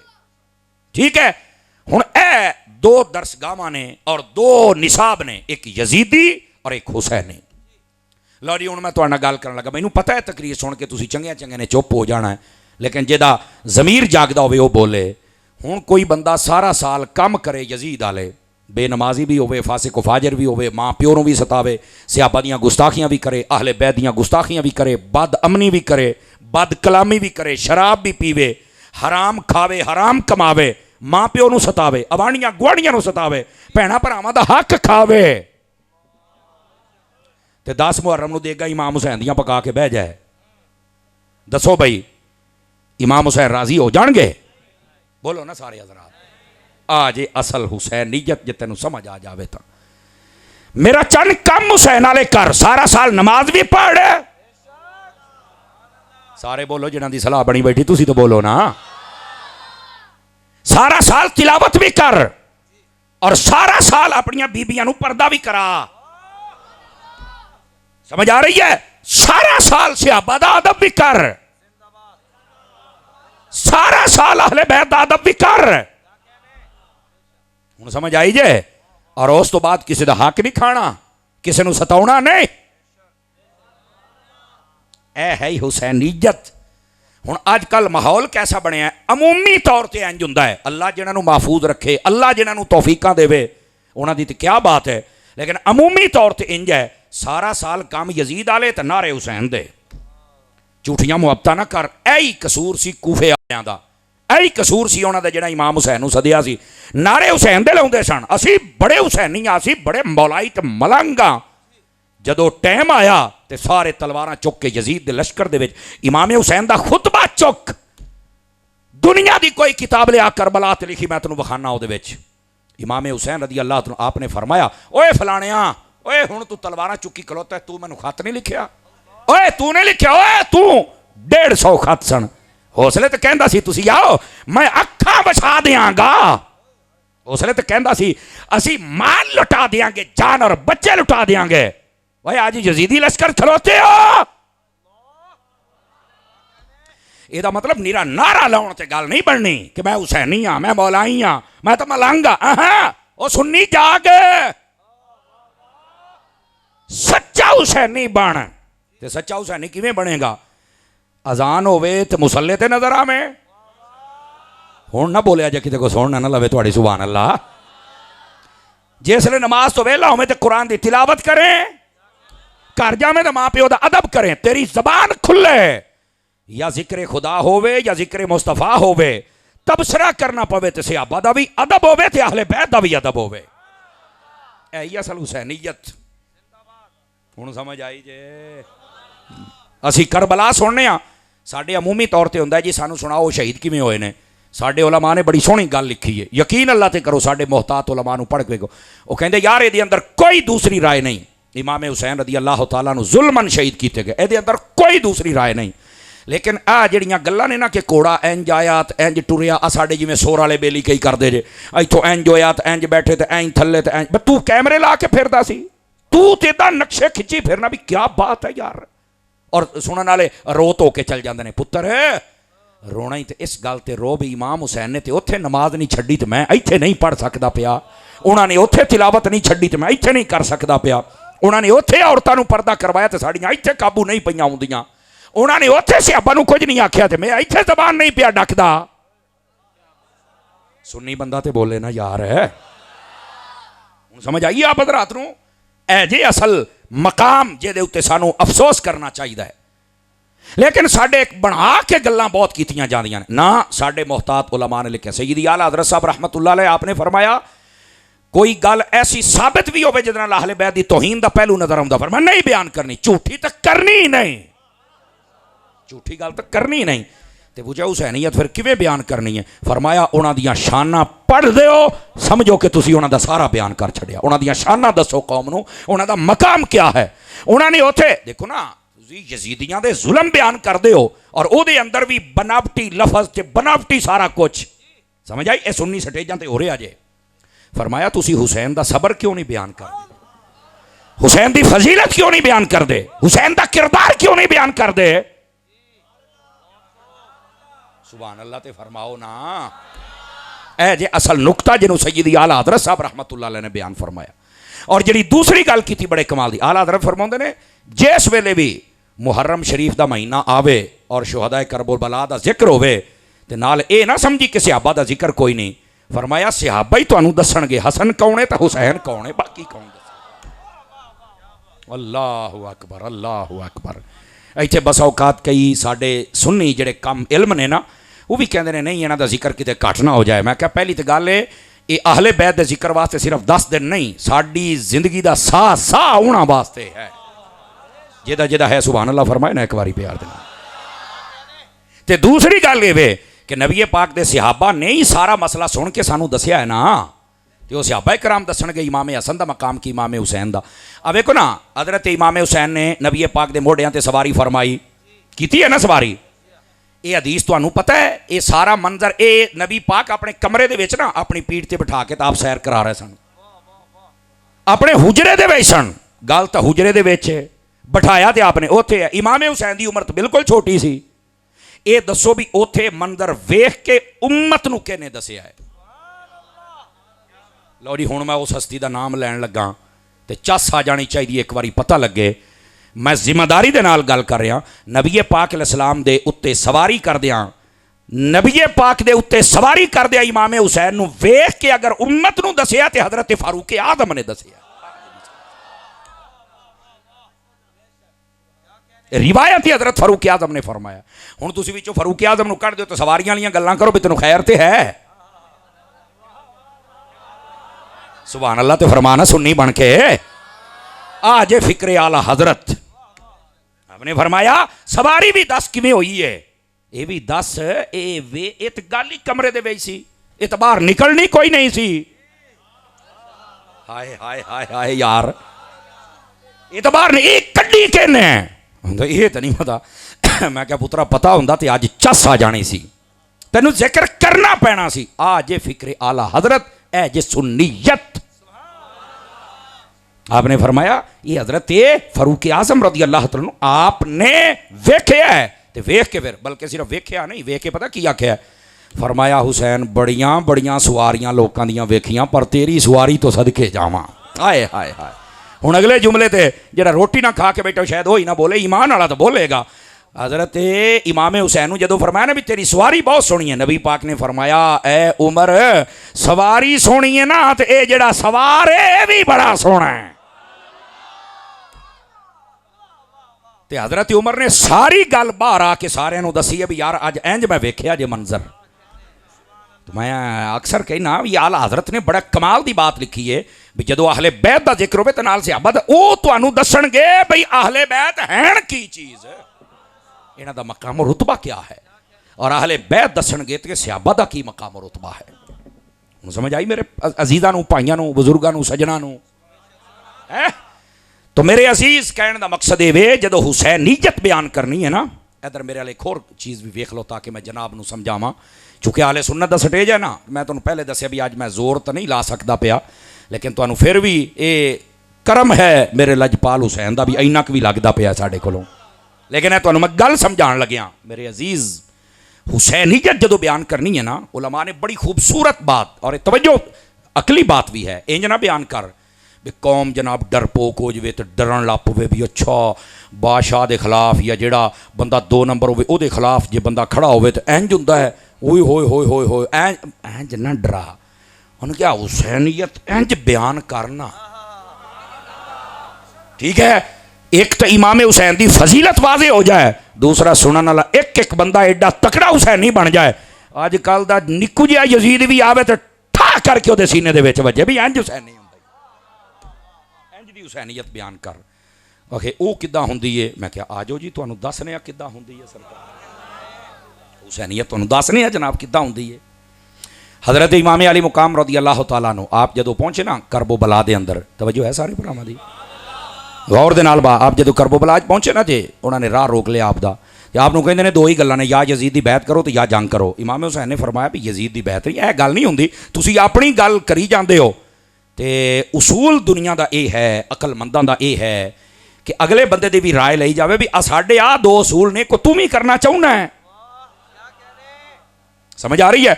ठीक है, हुण ए 2 दरसगावां ने और 2 निसाब ने, एक यजीदी और एक हुसैनी। लो जी, हुण मैं तुहाडे नाल गल करन लगा। मैनूं पता है तकरीर सुन के तुसीं चंगिया चंगे ने चुप हो जाना है, लेकिन जिहदा ज़मीर जागदा होवे वो बोले। हुण कोई बंदा सारा साल कम करे यजीद वाले, बेनमाजी भी होवे, फासिक फाजिर भी होवे, माँ प्यो नूं भी सतावे, सियाबा दियां गुस्ताखियां भी करे, अहले बैत दियां गुस्ताखियां भी करे, बदअमनी भी करे, बद कलामी भी करे, शराब भी पीवे, हराम खावे, हराम कमावे, माँ प्यो नूं सतावे, अबाणियां गुआढ़ियां नूं सतावे, भैणां भरावां दा हक खावे, ते 10 मुहर्रम नूं देगा इमाम हुसैन दियां पका के बह जाए। दसो भाई इमाम हुसैन राजी हो जाएंगे? बोलो ना सारे हज़रात। आ जे असल हुसैनीयत जे तेनू समझ आ जावे तो मेरा चन कम हुसैन वाले कर, सारा साल नमाज भी पढ़। सारे बोलो जिन्हां दी सलाह बनी बैठी, तुसी तो बोलो ना। सारा साल तिलावत भी कर और सारा साल अपनी बीबियां नू पर्दा भी करा। समझ आ रही है? सारा साल सहाबा दा अदब भी कर, सारा साल अहले बैत दा अदब भी कर। हुण समझ आई जे? और उस तो बाद किसी दा हक नहीं खाना, किसी नू सताउणा नहीं। ऐ है हुसैनीयत। हुण अजकल माहौल कैसा बनया है? अमूमी तौर पर इंज हुंदा है, अल्लाह जिन्हां नू महफूज रखे, अल्लाह जिन्हां नू तौफीकां देवे, उन्हां दी ते क्या बात है। लेकिन अमूमी तौर पर इंज है, सारा साल काम यजीद आले ते नारे हुसैन दे। झूठियां मुहब्बतां ना कर। यही कसूर सी कूफे वालियां दा, यही कसूर सी उन्हां दा जिहड़ा इमाम हुसैन नूं सदिया सी। नारे हुसैन दे लाउंदे सन, असी बड़े हुसैनी आ, असी बड़े मौलाई ते मलंग आ। जदों टाइम आया तो सारे तलवारां चुक के यजीद दे लश्कर दे विच इमाम हुसैन दा खुतबा चुक, दुनिया दी कोई किताब लिया करबला ते लिखी, मैं तैनूं वखाना उहदे विच। इमाम हुसैन रदी अल्लाह तआला आपने फरमाया, ओए फलाणिया, ओए हुण तू तलवारां चुकी खलोता है, तू मैनूं खत नहीं लिखिया? ओए तू नहीं लिखिया? ओए तू 150 खत सन। हौसले तो कहंदा सी तुसी आओ मैं अखां बछा देंगा, हौसले तो कहंदा सी असी माल लुटा देंगे, जान और बच्चे लुटा देंगे। भाई आज यजीदी लश्कर खलोते हो, ਇਹਦਾ मतलब नीरा नारा लाउण ते गल नहीं बननी कि मैं हुसैनी हाँ, मैं मौलाई हाँ, मैं तो मलंग हाँ। वो सुन्नी जाग, सच्चा हुसैनी बन। ते सच्चा हुसैनी किवें बनेगा? अजान होवे ते मुसल्ले ते नजर आवे। हुण ना बोलिया जे किते को सुन ना लवे तुहाडी सुभान अल्लाह। जिसले नमाज तो वेला होवे ते कुरान दी तिलावत करें, घर जावे तो माँ प्यो दा अदब करें, तेरी जबान खुले, या जिक्र खुदा होवे या जिक्र मुस्तफा होवे, तबसरा करना पवे ते सहाबा दा भी अदब होवे ते अहले बैत दा भी अदब होवे। यही असल हुसैनीयत। हुण समझ आई जे? असी करबला सुनने आ, साडे अमूमी तौर पर हुंदा जी सानू सुणाओ शहीद किवें होए ने। साडे उलमा ने बड़ी सोहनी गल लिखी है, यकीन अल्लाह ते करो, साडे मोहतात उलमा नूं पढ़ के वो कहंदे यार इहदे अंदर कोई दूसरी राय नहीं। इमाम हुसैन रदी अल्लाह तआला नूं जुल्मन शहीद किए गए, इहदे अंदर कोई दूसरी राय नहीं। लेकिन आ जड़ियाँ गल्लां ने ना कि घोड़ा इंज आया तो इंज टुरिया, आ साडे जिवें सोर वाले बेली कई करदे जे, इत्थों इंज होया तो इंज बैठे तो इंज थल्ले तो इंज। तू कैमरे ला के फिरदा सी, तू ते दा नक्शे खिंची फिरना भी क्या बात है यार। और सुनने वाले रोत होके चल जाते हैं, पुत्र रोना ही तो इस गल ते रो भी इमाम हुसैन ने तो उत्थे नमाज नहीं छड्डी तो मैं इत्थे नहीं पढ़ सकता पिया, उन्होंने उत्थे तिलावत नहीं छड्डी तो मैं इत्थे नहीं कर सकता पिया, उन्होंने उत्थे औरतों को पर्दा करवाया तो साड़ियाँ इत्थे काबू नहीं पईयां आउंदियां, उन्होंने उत्थे सियाबा नूं कुछ नहीं आख्या तो मैं इत्थे जबान नहीं पिया डकदा। सुन्नी बंदा तो बोले ना यार है, हुण समझ आई आप हज़रात नूं? ऐ जे असल मकाम जिहदे उत्ते सानूं अफसोस करना चाहिए है। लेकिन साडे एक बना के गल्लां बहुत कीतियां जांदियां ने ना। साडे मुहतात उलमा ने लिखा, सैयदी आला हज़रत साहब रहमतुल्लाह अलैह आपने फरमाया कोई गल ऐसी साबित भी होवे जिहदे नाल अहले बैत दी तौहीन दा पहलू नजर आउंदा, फरमाया नहीं बयान करनी, झूठी तो करनी ही नहीं, झूठी गल तो करनी ही नहीं। तो पूछा हुसैनीयत फिर किवें बयान करनी है? फरमाया उन्हां दियां शानां पढ़ दिओ, समझो कि तुसीं उन्हां दा सारा बयान कर छड्डिया। उन्हां दियां शानां दसो कौम नूं, उन्हां दा मकाम क्या है। उन्होंने उत्थे देखो ना, यजीदियां दे जुल्म बयान कर दिओ और उहदे अंदर भी बनावटी लफज ते बनावटी सारा कुछ, समझ आई? ये सुन्नी स्टेजां ते हो रहा जे। फरमाया तुसीं हुसैन दा सबर क्यों नहीं बयान करदे, हुसैन दी फजीलत क्यों नहीं बयान करदे, हुसैन दा किरदार क्यों नहीं बयान करदे? सुभान अल्लाह ते फरमाओ ना। ए जे असल नुकता जिन्हों सैयदी आला हज़रत साहब रहमतुल्लाह अलैह ने बयान फरमाया। और जी दूसरी गल की बड़े कमाल दी, आला हज़रत फरमाते ने जिस वेले भी मुहर्रम शरीफ का महीना आवे और शुहदाए करबला का जिक्र होवे ते नाल ये ना समझी कि सहाबा का जिक्र कोई नहीं। फरमाया सहाबा ही तुहानूं दसणगे हसन कौन है तो हुसैन कौन है, बाकी कौन दस। अल्लाहु अकबर अल्लाहु अकबर। इत्थे बस औकात कई साडे सुन्नी जिहड़े कम इल्म ने ना वो भी कहते हैं नहीं इन्हां दा जिक्र किते घट ना हो जाए। मैं क्या पहली तो गल है ये अहले बैत के जिक्र वास्ते सिर्फ 10 दिन नहीं, साड़ी जिंदगी का साह साह होना वास्ते है। जिहदा जिहदा है सुभान अल्लाह फरमाए ना एक बारी प्यार दे नाल। ते दूसरी गल ये वे कि नबी पाक दे सहाबा ने ही सारा मसला सुन के सानू दसिया है ना, तो वह सहाबा कराम दसणगे इमाम हसन का मकाम की इमाम हुसैन का। अब देखो ना हज़रत इमाम हुसैन ने नबी पाक के मोढ़ियां ते सवारी फरमाई की है ना सवारी। ये हदीस तुहानू पता है, ये सारा मंजर ये नबी पाक अपने कमरे दे विच ना अपनी पीठ ते बिठा के आप सैर करा रहे सन, अपने हुजरे दे विच सन। गल तो हुजरे दे विच बिठाया तो आपने उत्थे है। इमाम हुसैन की उम्र तो बिल्कुल छोटी सी। ये दसो भी उत्थे मंजर वेख के उम्मत नूं किहने दसिया है। लो जी हुण मैं उस हस्ती का नाम लैन लगा तो चस आ जानी चाहिए, एक बारी पता लगे। मैं जिम्मेदारी दे नाल गल कर रहा। नबी पाक अलैहिस्सलाम दे उत्ते सवारी करदियां, नबी पाक दे उत्ते सवारी करदियां इमाम हुसैन नूं वेख के अगर उम्मत नूं दसिया तो हज़रत फारूक आदम ने दसिया। रिवायत ही हज़रत फारूक आदम ने फरमाया। हुण तुसीं विचों फारूक आदम नूं कढ दिओ तो सवारियां वालियां गल्लां करो भी तैनूं खैर ते है। सुभान अल्लाह ते फरमाना सुन्नी बन के आ जे फिक्रे आला हज़रत आपने फरमाया सवारी भी 10 किवें होई है, ये भी 10 ये तो गल ही कमरे दे विच सी, ये तो बाहर निकलनी कोई नहीं सी। हाय हाय हाय हाय यार, ये तो बाहर नहीं कड्डी कहने ये तो नहीं पता। मैं क्या पुत्रा पता होंदा ते अज चस आ जानी सी, तेनू जिक्र करना पैना सी। आ जे फिक्रे आला हज़रत ए जे सुन्नियत। आपने फरमाया ये हज़रत फारूक आज़म रज़ी अल्लाह तआला आपने वेख्या है तो वेख के फिर बल्कि सिर्फ वेख्या नहीं, वेख के पता की आख्या है। फरमाया हुसैन बड़ियां बड़ियां सवारियां लोगों दियां वेखियां पर तेरी सवारी तो सदके जावां। हाय हाय हाय। हुण अगले जुमले ते जेड़ा रोटी ना खा के बैठो शायद वो ही ना बोले, ईमान वाला तो बोलेगा। हज़रत इमाम हुसैन जदों फरमाया ना भी तेरी सवारी बहुत सोहनी है, नबी पाक ने फरमाया ए उमर सवारी सोहनी है ना तो ये जेड़ा सवार है भी बड़ा सोहना है। ते हज़रत उमर ने सारी गल बाहर आके सारिਆਂ ਨੂੰ दसी है भी यार अज इंज मैं वेख्या जे मंजर। तो मैं अक्सर कहना भी आला हज़रत ने बड़ा कमाल की बात लिखी है भी जदों अहले बैत का जिक्र होवे ते नाल सहाबा दा ओ तुहानू दसणगे बई अहले बैत हैन की चीज़, इन्हां दा मकाम रुतबा क्या है, और अहले बैत दसणगे ते सहाबा दा की मकाम रुतबा है। हुण समझ आई मेरे अजीज़ां नू, भाइयां नू, बुजुर्गां नू, सज्जनां नू है। तो मेरे अजीज कहने का मकसद ये जो हुसैनीयत बयान करनी है ना, इधर मेरे वाले एक होर चीज़ भी वेख लो ताकि मैं जनाब नू समझावां। चूँकि आले सुन्नत का स्टेज है ना, मैं तुहानू पहले दसिया भी अज मैं जोर तो नहीं ला सकता पिया, लेकिन तुहानू फिर भी ये करम है मेरे लजपाल हुसैन का भी इन्ना क भी लगता पिया साढ़े कोलों। लेकिन तुहानू मैं गल समझाण लग्या मेरे अजीज़ हुसैनियत जो बयान करनी है ना, उलमा ने बड़ी खूबसूरत बात और तवज्जो अकली बात भी है, इंज ना बयान कर भी कौम जनाब डरपोक हो जाए तो डरन लग पवे भी अच्छा बादशाह के खिलाफ या जोड़ा बंदा 2 नंबर हो खिलाफ जो बंदा खड़ा हो तो इंज होंदा है ओए होए होए होए होए इंज ना डरा। उन्होंने क्या हुसैनियत इंज बयान करना ठीक है। एक तो इमाम हुसैन की फजीलत वाजे हो जाए, दूसरा सुनने वाला एक एक बंदा एडा तकड़ा हुसैनी बन जाए। अजकल का निक्कू जिहा यजीद भी आवे तो ठा करके वो सीने दे विच वजे भी इंज हुसैनी होंदा, इंज दी हुसैनियत बयान कर। आखे वो किद्दां हुंदी है? मैं क्या आ जाओ जी तुहानूं दसने आ किद्दां हुंदी है सरकार हुसैनियत, तुहानूं दसने आ जनाब किद्दां हुंदी है। हज़रत इमाम अली मुकाम रज़ी अल्लाह तआला अन्हु आप जदों पहुंचे ना करबला दे अंदर, तवज्जो है सारे भरावां दी गौर दे नाल बा, आप जो करबला पहुंचे ना जे उन्होंने राह रोक लिया आपका, आपको कहते हैं 2 ही गल्लां ने, या यजीद की बैत करो तो या जंग करो। इमाम हुसैन ने फरमाया भी यजीद की बैत नहीं, यह गल नहीं होंदी, तुसीं अपनी गल करी जाते हो। तो उसूल दुनिया का यह है, अकलमंदां का यह है कि अगले बंदे की भी राय ली जाए भी साढ़े आ 2 उसूल ने, को तू भी करना चाहना है। समझ आ रही है?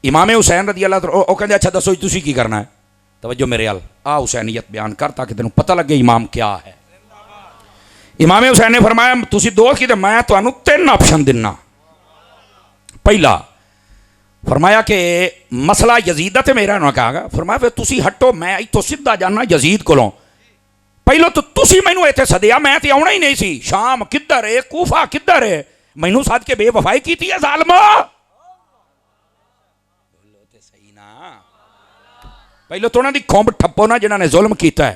इमाम हुसैन रज़ी अल्लाह वो कहते अच्छा दसो तुसीं की करना है, तवज्जो मेरे अल आ हुसैनियत बयान कर ताकि तेन पता लगे इमाम क्या है। इमाम हुसैन ने फरमाया तुसीं 2 की, मैं तुहानूं 3 ऑप्शन दिना। पहला फरमाया कि मसला यजीद ते मेरा ना कहा, फरमाया फिर तुसीं हटो, मैं इत्थों सीधा जाना यजीद कोलों। पहलो तो तुसीं मैनूं इत्थे सदिया, मैं तो आउणा ही नहीं सी। शाम किधर है, कूफा किधर है, मैनूं सद के बेवफाई की है ज़ालिमा। पहले तो उन्होंने खुंब ठप्पो ना जिन्होंने जुल्म किया है,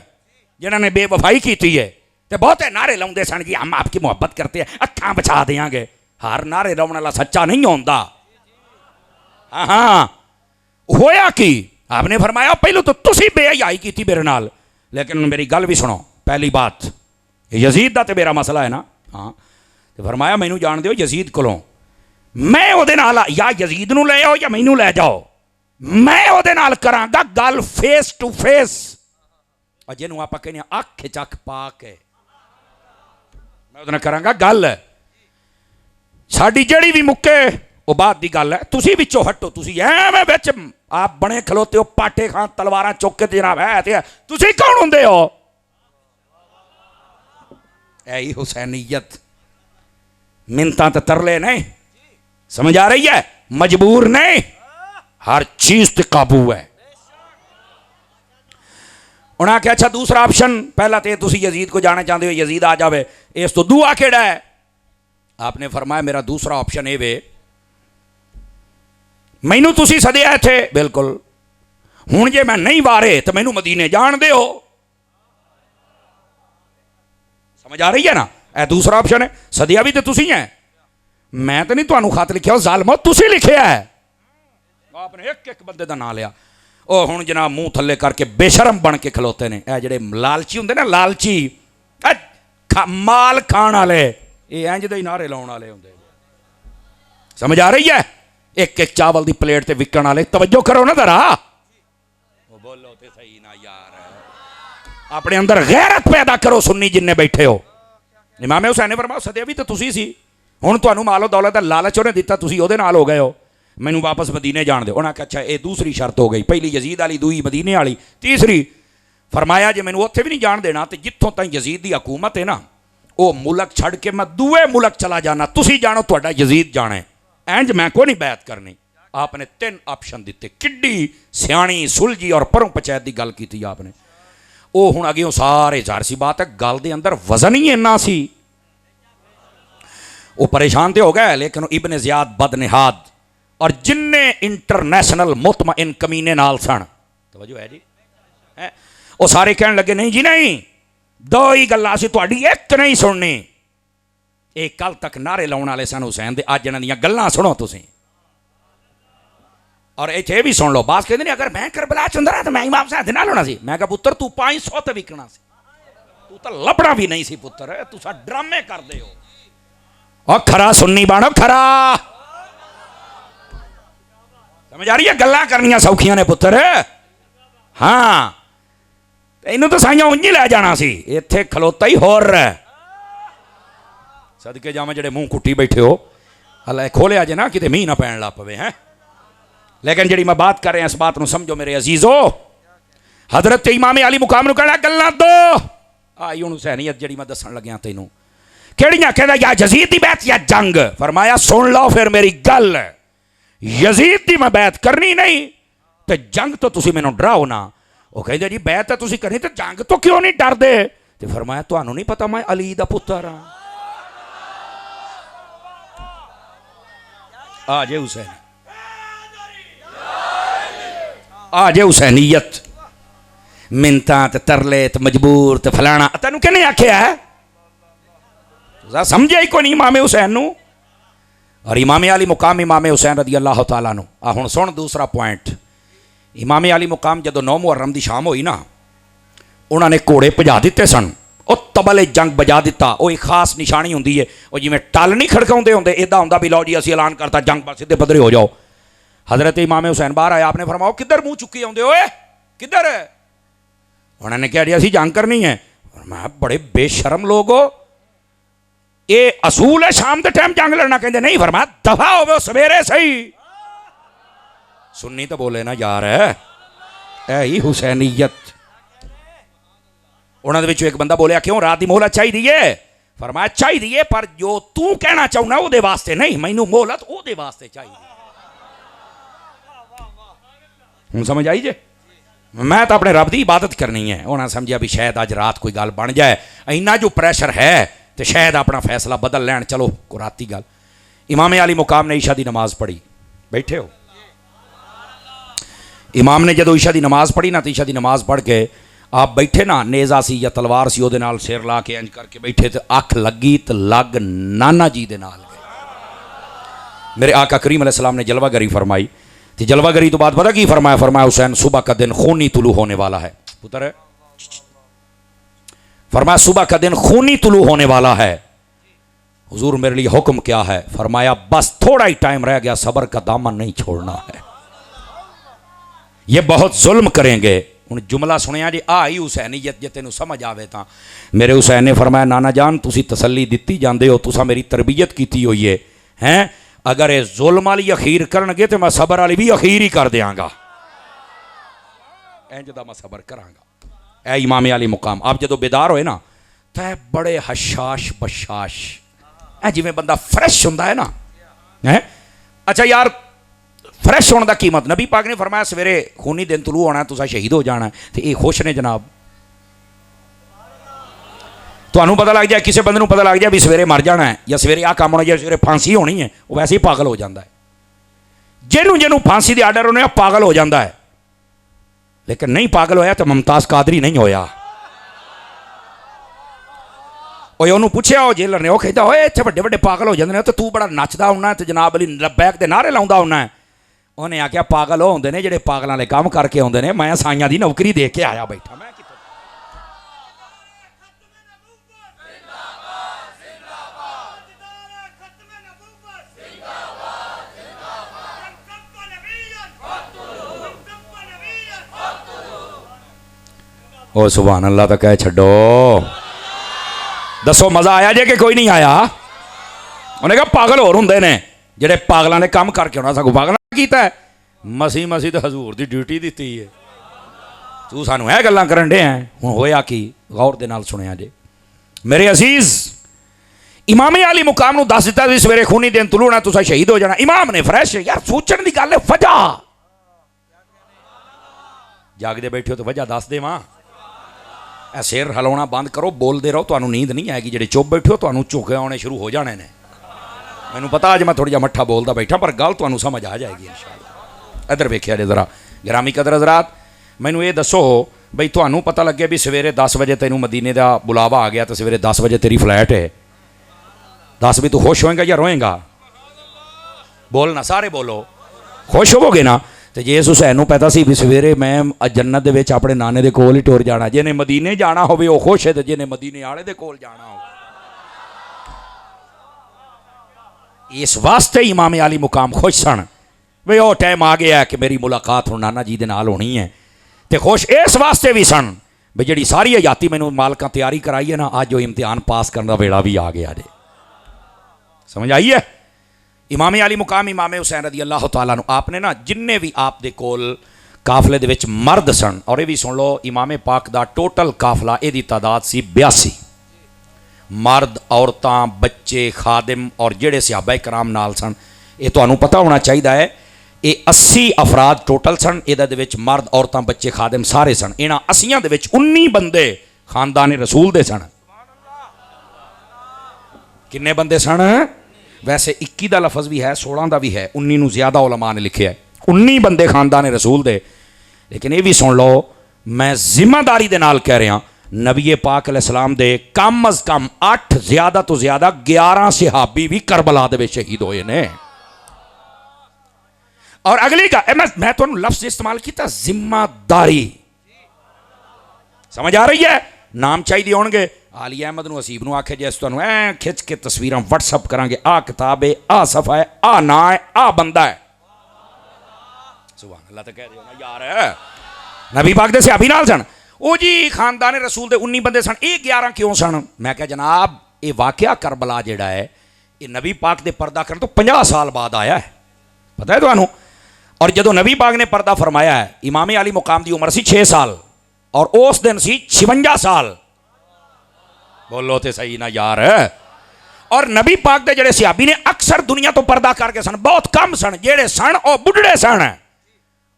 जिन्होंने बेवफाई की है, तो बहुत नारे लाते सन कि हम आपकी मोहब्बत करते हैं, अखां बचा देंगे। हर नारे लाने वाला सच्चा नहीं होता। हाँ हाँ होया कि आपने फरमाया पहले तो तुसीं बेहयाई की मेरे नाल, लेकिन मेरी गल भी सुनो। पहली बात यजीद का तो मेरा मसला है ना, हाँ तो फरमाया मैनू जान दो यजीद कोलों, मैं वो या यजीद नूं ले आओ या मैनू लै जाओ, मैं वो करांगा गल फेस टू फेस। और जिन्होंने आप कहने अख चख पा के मैं वो करांगा गल, साड़ी जड़ी भी मुक्के वो बात की गल है। तुसीं विचों हटो, तुसीं एवें विच आप बने खलोते हो पाटे खां तलवारां चुक के जनाब है, तुसीं कौन हुंदे हो? यही हुसैनियत, मिन्नतां ते तरले नहीं, समझ आ रही है? मजबूर नहीं, हर चीज ते काबू है। उन्हें आख्या अच्छा दूसरा ऑप्शन, पहला तो तुसीं यजीद को जाना चाहते हो, यजीद आ जाए, इस तो दूआ केड़ा है? आपने फरमाया मेरा दूसरा ऑप्शन ये वे, मैनू तुसीं सदिया इत्थे, बिल्कुल हुण जे मैं नहीं वारे तो मैनू मदीने जान दे हो। समझ आ रही है ना? यह दूसरा ऑप्शन है। सदिया भी तो तुसीं है, मैं तो नहीं तुहानू खत लिखिया, ज़ालिमो तुसीं लिखिया है। आपने एक एक बंदे का नाम लिया, ओ हुण जनाब मूँह थले करके बेशरम बन के खलोते ने। यह जेडे लालची होंदे ना, लालची माल खाण वाले, ये इंज दे ही नारे लाउण वाले होंदे। समझ आ रही है? एक एक चावल की प्लेट ते विकण वाले, तवज्जो करो ना जरा, बोलो ते सही ना यार, अपने अंदर गैरत पैदा करो सुन्नी जिन्ने बैठे हो। इमाम हुसैन ने फरमाया सदिया भी तो तुसीं सी, हुण तुहानू मालो दौलत दा लालच उहने दिता, तुसीं उहदे नाल हो गए हो, मैनू वापस मदीने जान दो। उन्हें अच्छा ये दूसरी शर्त हो गई, पहली यजीद वाली, दूई मदीने वाली, तीसरी फरमाया जे मैनू उत्थे भी नहीं जान देना तो जिथों तक यजीद की हुकूमत है ना, वो मुल्क छड़ के मैं दूए मुल्क चला जाना, तुसीं जानो तुहाडा यजीद जाना है, इंज मैं को नहीं बैत करनी। आपने 3 ऑप्शन दिते, किड्डी सियाणी सुलझी और परों पंचायत की गल की आपने। वो हुण अगे सारे ज़ाहिर सी बात है गल दे अंदर वजन ही इन्ना सी, वो परेशान तो हो गए, लेकिन इब्ने ज़ियाद बदनिहाद और जिन्ने इंटरनेशनल मुतमइन कमीने नाल सन, तवज्जो है जी, है वो सारे कहन लगे नहीं जी नहीं, 2 ही गल्लां सी तुहाडी, एक नहीं सुननी। एक कल तक नारे लाने वाले सन हुसैन दे, अज इन्हां दीयां गल्लां सुनो तुसीं। और इत्थे भी सुन लो, बास कहते ने अगर मैं करबला च हुंदा तो मैं इमाम हुसैन दे नाल होना सी। मैं कहा पुत्तर तू 500 ते विकना सी, तू तो लभना भी नहीं सी पुत्तर, तुसां ड्रामे करदे हो। और खरा सुन्नी बनो खरा, समझ आ रही है? गल्लां करनियां सौखियां ने पुत्तर, हाँ इनू तो साइयां उंज ही लै जाना सी, इत्थे खलोता ही होर। सदके जावां जेडे मुंह कुट्टी बैठे हो, अल्लाह खोलिया जे ना किते मीह ना पैन ला पवे हैं। लेकिन जी मैं बात कर रहा इस बात को समझो मेरे अजीजो। हजरत इमाम अली मुकाम कहना गल्लां दो आई हूँ हुसैनीयत जी मैं दसन लग्या तेनों केड़ियां कहता या यजीद की बैत या जंग। फरमाया सुन लो फिर मेरी गल, यजीद की मैं बैत करनी नहीं तो जंग तो तुसी मैनू डराओ ना। वो कहते जी बैत तो तुसी करनी तो जंग तो क्यों नहीं डरदे। तो फरमाया तुहानू नहीं पता मैं अली दा पुत्र हाँ। आ जे हुसैन आ जे हुसैनीयत मिन्नतां ते तरले ते मजबूर ते फलाना तेनू किहने आख्या है समझे ही को नहीं इमाम हुसैन नू। और इमाम अली मुकाम इमाम हुसैन रदी अल्लाह तआला नू आ हुण सुन दूसरा पॉइंट। इमाम अली मुकाम जदों 9 मुहर्रम की शाम हुई ना उन्होंने घोड़े भजा दिते सन। और तबले जंग बजा दिता। वो एक खास निशानी होंदी है वो जिवें टल नहीं खड़काउंदे होंदे इदा होंदा भी लो जी असीं ऐलान करता जंग पर सीधे पदरे हो जाओ। हजरत इमाम हुसैन बाहर आया आपने फरमाओ किधर मुंह चुकी आउंदे ओए किधर। उन्होंने कहा जी असीं जंग करनी है। मैं बड़े बेशरम लोग हो ये असूल है शाम के टाइम जंग लड़ना। कहते नहीं फरमाया दफा हो सवेरे सही। सुन्नी तो बोले ना यार है ही हुसैनीयत। उन्होंने एक बंदा बोलिया क्यों रात की मोहलत चाहिए। फरमाया चाहिए पर जो तू कहना चाहना वो वास्ते नहीं मैनू मोहलत वो वास्ते चाहिए। हूँ समझ आई जे मैं तो अपने रब की इबादत करनी है। उन्हें समझा भी शायद अज रात कोई गल बन जाए इन्ना जो प्रैशर है तो शायद अपना फैसला बदल लैन। चलो को राती गल इमाम अली मुकाम ने ईशा की नमाज पढ़ी बैठे हो। इमाम ने जो ईशा की नमाज पढ़ी ना तो ईशा की नमाज पढ़ के आप बैठे ना नेज़ा सी या तलवार सी ਉਹਦੇ ਨਾਲ सिर ला के इंज करके बैठे तो अख लगी तो लग नाना जी दे नाल गए। मेरे आका करीम अलैहिस्सलाम ने जलवागरी फरमाई तो जलवागरी तो बाद पता की फरमाया। फरमाया हुसैन सुबह का दिन खूनी तुलू होने वाला है पुत्र। फरमाया सुबह का दिन खूनी तुलू होने वाला है। हुजूर मेरे लिए हुक्म क्या है। फरमाया बस थोड़ा ही टाइम रह गया सबर का दामन नहीं छोड़ना है ये बहुत जुल्म करेंगे। हूँ जुमला सुनिया जी आ ही हुसैनीयत जे तेन समझ आवे तो। मेरे हुसैन ने फरमाया नाना जान तुसी तसल्ली दी जाते हो तुसा मेरी तरबियत की हुई है हैं अगर ये जुल्म वाली अखीर करनगे तो मैं सबर वाली भी अखीर ही कर देंगा। इंज दा मैं सबर करांगा। ए इमाम अली मुकाम आप जो बेदार होए ना तो बड़े हशाश बशाश ए जिवें बंदा फ्रैश होंदा है ना है। अच्छा यार फ्रैश होने का कीमत नबी पाक ने फरमाया सवेरे खूनी दिन तुलू होना तुसा शहीद हो जाना तो ये खुश ने जनाब। तो पता लग जाए किसी बंदे पता लग जाए भी सवेरे मर जाना है या सवेरे आ काम होना या सवेरे फांसी होनी है वो वैसे ही पागल हो जाता है। जिन्हों जिन्हों फांसी के आर्डर होने पागल हो जाता है। लेकिन नहीं पागल होया तो मुमताज कादरी नहीं होया। उन्होंने पूछा वो जेलर ने वो कहता हो इतने बड़े बड़े पागल हो जाते हैं तो तू बड़ा नचता होना तो जनाब अली लब्बैक के नारे लाउंदा होना है। उन्हें आख्या पागल वो होंगे ने जेडे पागलों के काम करके आते हैं मैं साइयां की नौकरी दे के आया बैठा मैं ओ सुभान अल्लाह तो कह छो। दसो मजा आया जे कि कोई नहीं आया। उन्हें कहा पागल होर होंगे ने जेडे पागलों ने काम करके आना सगों पागल किया है मसी मसी तो हजूर की ड्यूटी दी है। तू सानू यह गल्लां करन दे हैं हुण होया कि गौर दे नाल सुनिया जे मेरे अजीज। इमाम अली मुकाम नूं दस दिता भी सवेरे खूनी दिन तुलू होना तुसा शहीद हो जाना। इमाम ने फ्रैश यार सोचण की गल है वजह जागदे बैठे हो तो वजह दस देवां। सिर हिलाउणा बंद करो बोलते रहो तुहानू नींद नहीं आएगी। जेडे चुप बैठे हो तुहानू झोंके आने शुरू हो जाने ने। मैनू पता अज मैं थोड़ा जिहा मट्ठा बोलता बैठा पर गल तुहानू समझ आ जाएगी इंशाअल्लाह। इधर वेखिया जे जरा गिरामी कदर हज़रात मैनू ये दसो बई तुहानू पता लगे भी सवेरे 10 बजे तेनू मदीने का बुलावा आ गया तो सवेरे 10 बजे तेरी फ्लैट है। दस भी तू खुश होएगा या रोएगा। बोलना सारे बोलो खुश होवोगे ना। तो जे इस हुसैन पता सी भी सवेरे मैं जन्नत दे विच अपने नाने दे कोल ही टुर जाना। जिन्हें मदीने जाना हो वो खुश है तो जिन्हें मदीने आले दे कोल जाना हो। इस वास्ते इमाम अली मुकाम खुश सन वे वो टाइम आ गया कि मेरी मुलाकात हुण नाना जी दे नाल होनी है। तो खुश इस वास्ते भी सन भी जी सारी हयाती मैनू मालकां तैयारी कराई है ना अज वो इम्तिहान पास करने का वेला भी आ गया जे। समझ आई है। इमाम अली मुकाम इमाम हुसैन रदी अल्लाह तआला नु आपने ना जिन्ने भी आप दे कोल काफले दे विच मर्द सन, और ये भी सुन लो इमाम पाक दा टोटल काफला इहदी तादाद सी 82, मर्द औरतां बच्चे खादिम और जेड़े सहाबा कराम नाल सन। ये तुहानू पता होना चाहिए है, ये 80 अफराद टोटल सन, इहदे विच मर्द औरतां बच्चे खादिम सारे सन। इन्हां 80 दे विच 19 बंदे खानदान रसूल दे सन। किन्ने बंदे सन? वैसे 21 का लफज भी है, 16 का भी है, 19 नूं ज़्यादा उलमा ने लिखे है, 19 बंदे खानदान रसूल दे। लेकिन ये भी सुन लो, मैं जिम्मेदारी दे नाल कह रहा, नबी पाक अलैहिस्सलाम दे कम अज कम 8 ज़्यादा तो ज़्यादा 11 सहाबी भी करबला दे विच शहीद होए ने। और अगली का मैं तुहानू लफ्ज इस्तेमाल किया जिम्मेदारी, समझ आ रही है? नाम चाहिए होंगे, आली अहमद नूं हसीब नूं आखे जिस तुहानू ऐ खिंच के तस्वीरां व्हाट्सअप करांगे, आ किताब है, आ सफा है, आ ना है, आ बंदा है। सुभान अल्लाह तो कह रहे हो ना यार, नबी पाक दे सहाबी नाल सन। ओ जी खानदान रसूल दे 19 बंदे सन, ये 11 क्यों सन? मैं क्या जनाब, ये वाकया करबला जिहड़ा है ये नबी पाक दे पर्दा करन तो 50 साल बाद आया है, पता है तुहानू? और जदों नबी पाक ने पर्दा फरमाया है, इमाम अली मुकाम की उम्र सी 6 साल और उस दिन सी 56 साल। बोलो तो सही ना यार। और नबी पाक दे जेड़े सहाबी ने अक्सर दुनिया तो पर्दा करके सन, बहुत कम सन जेड़े सन और बुढ़ड़े सन।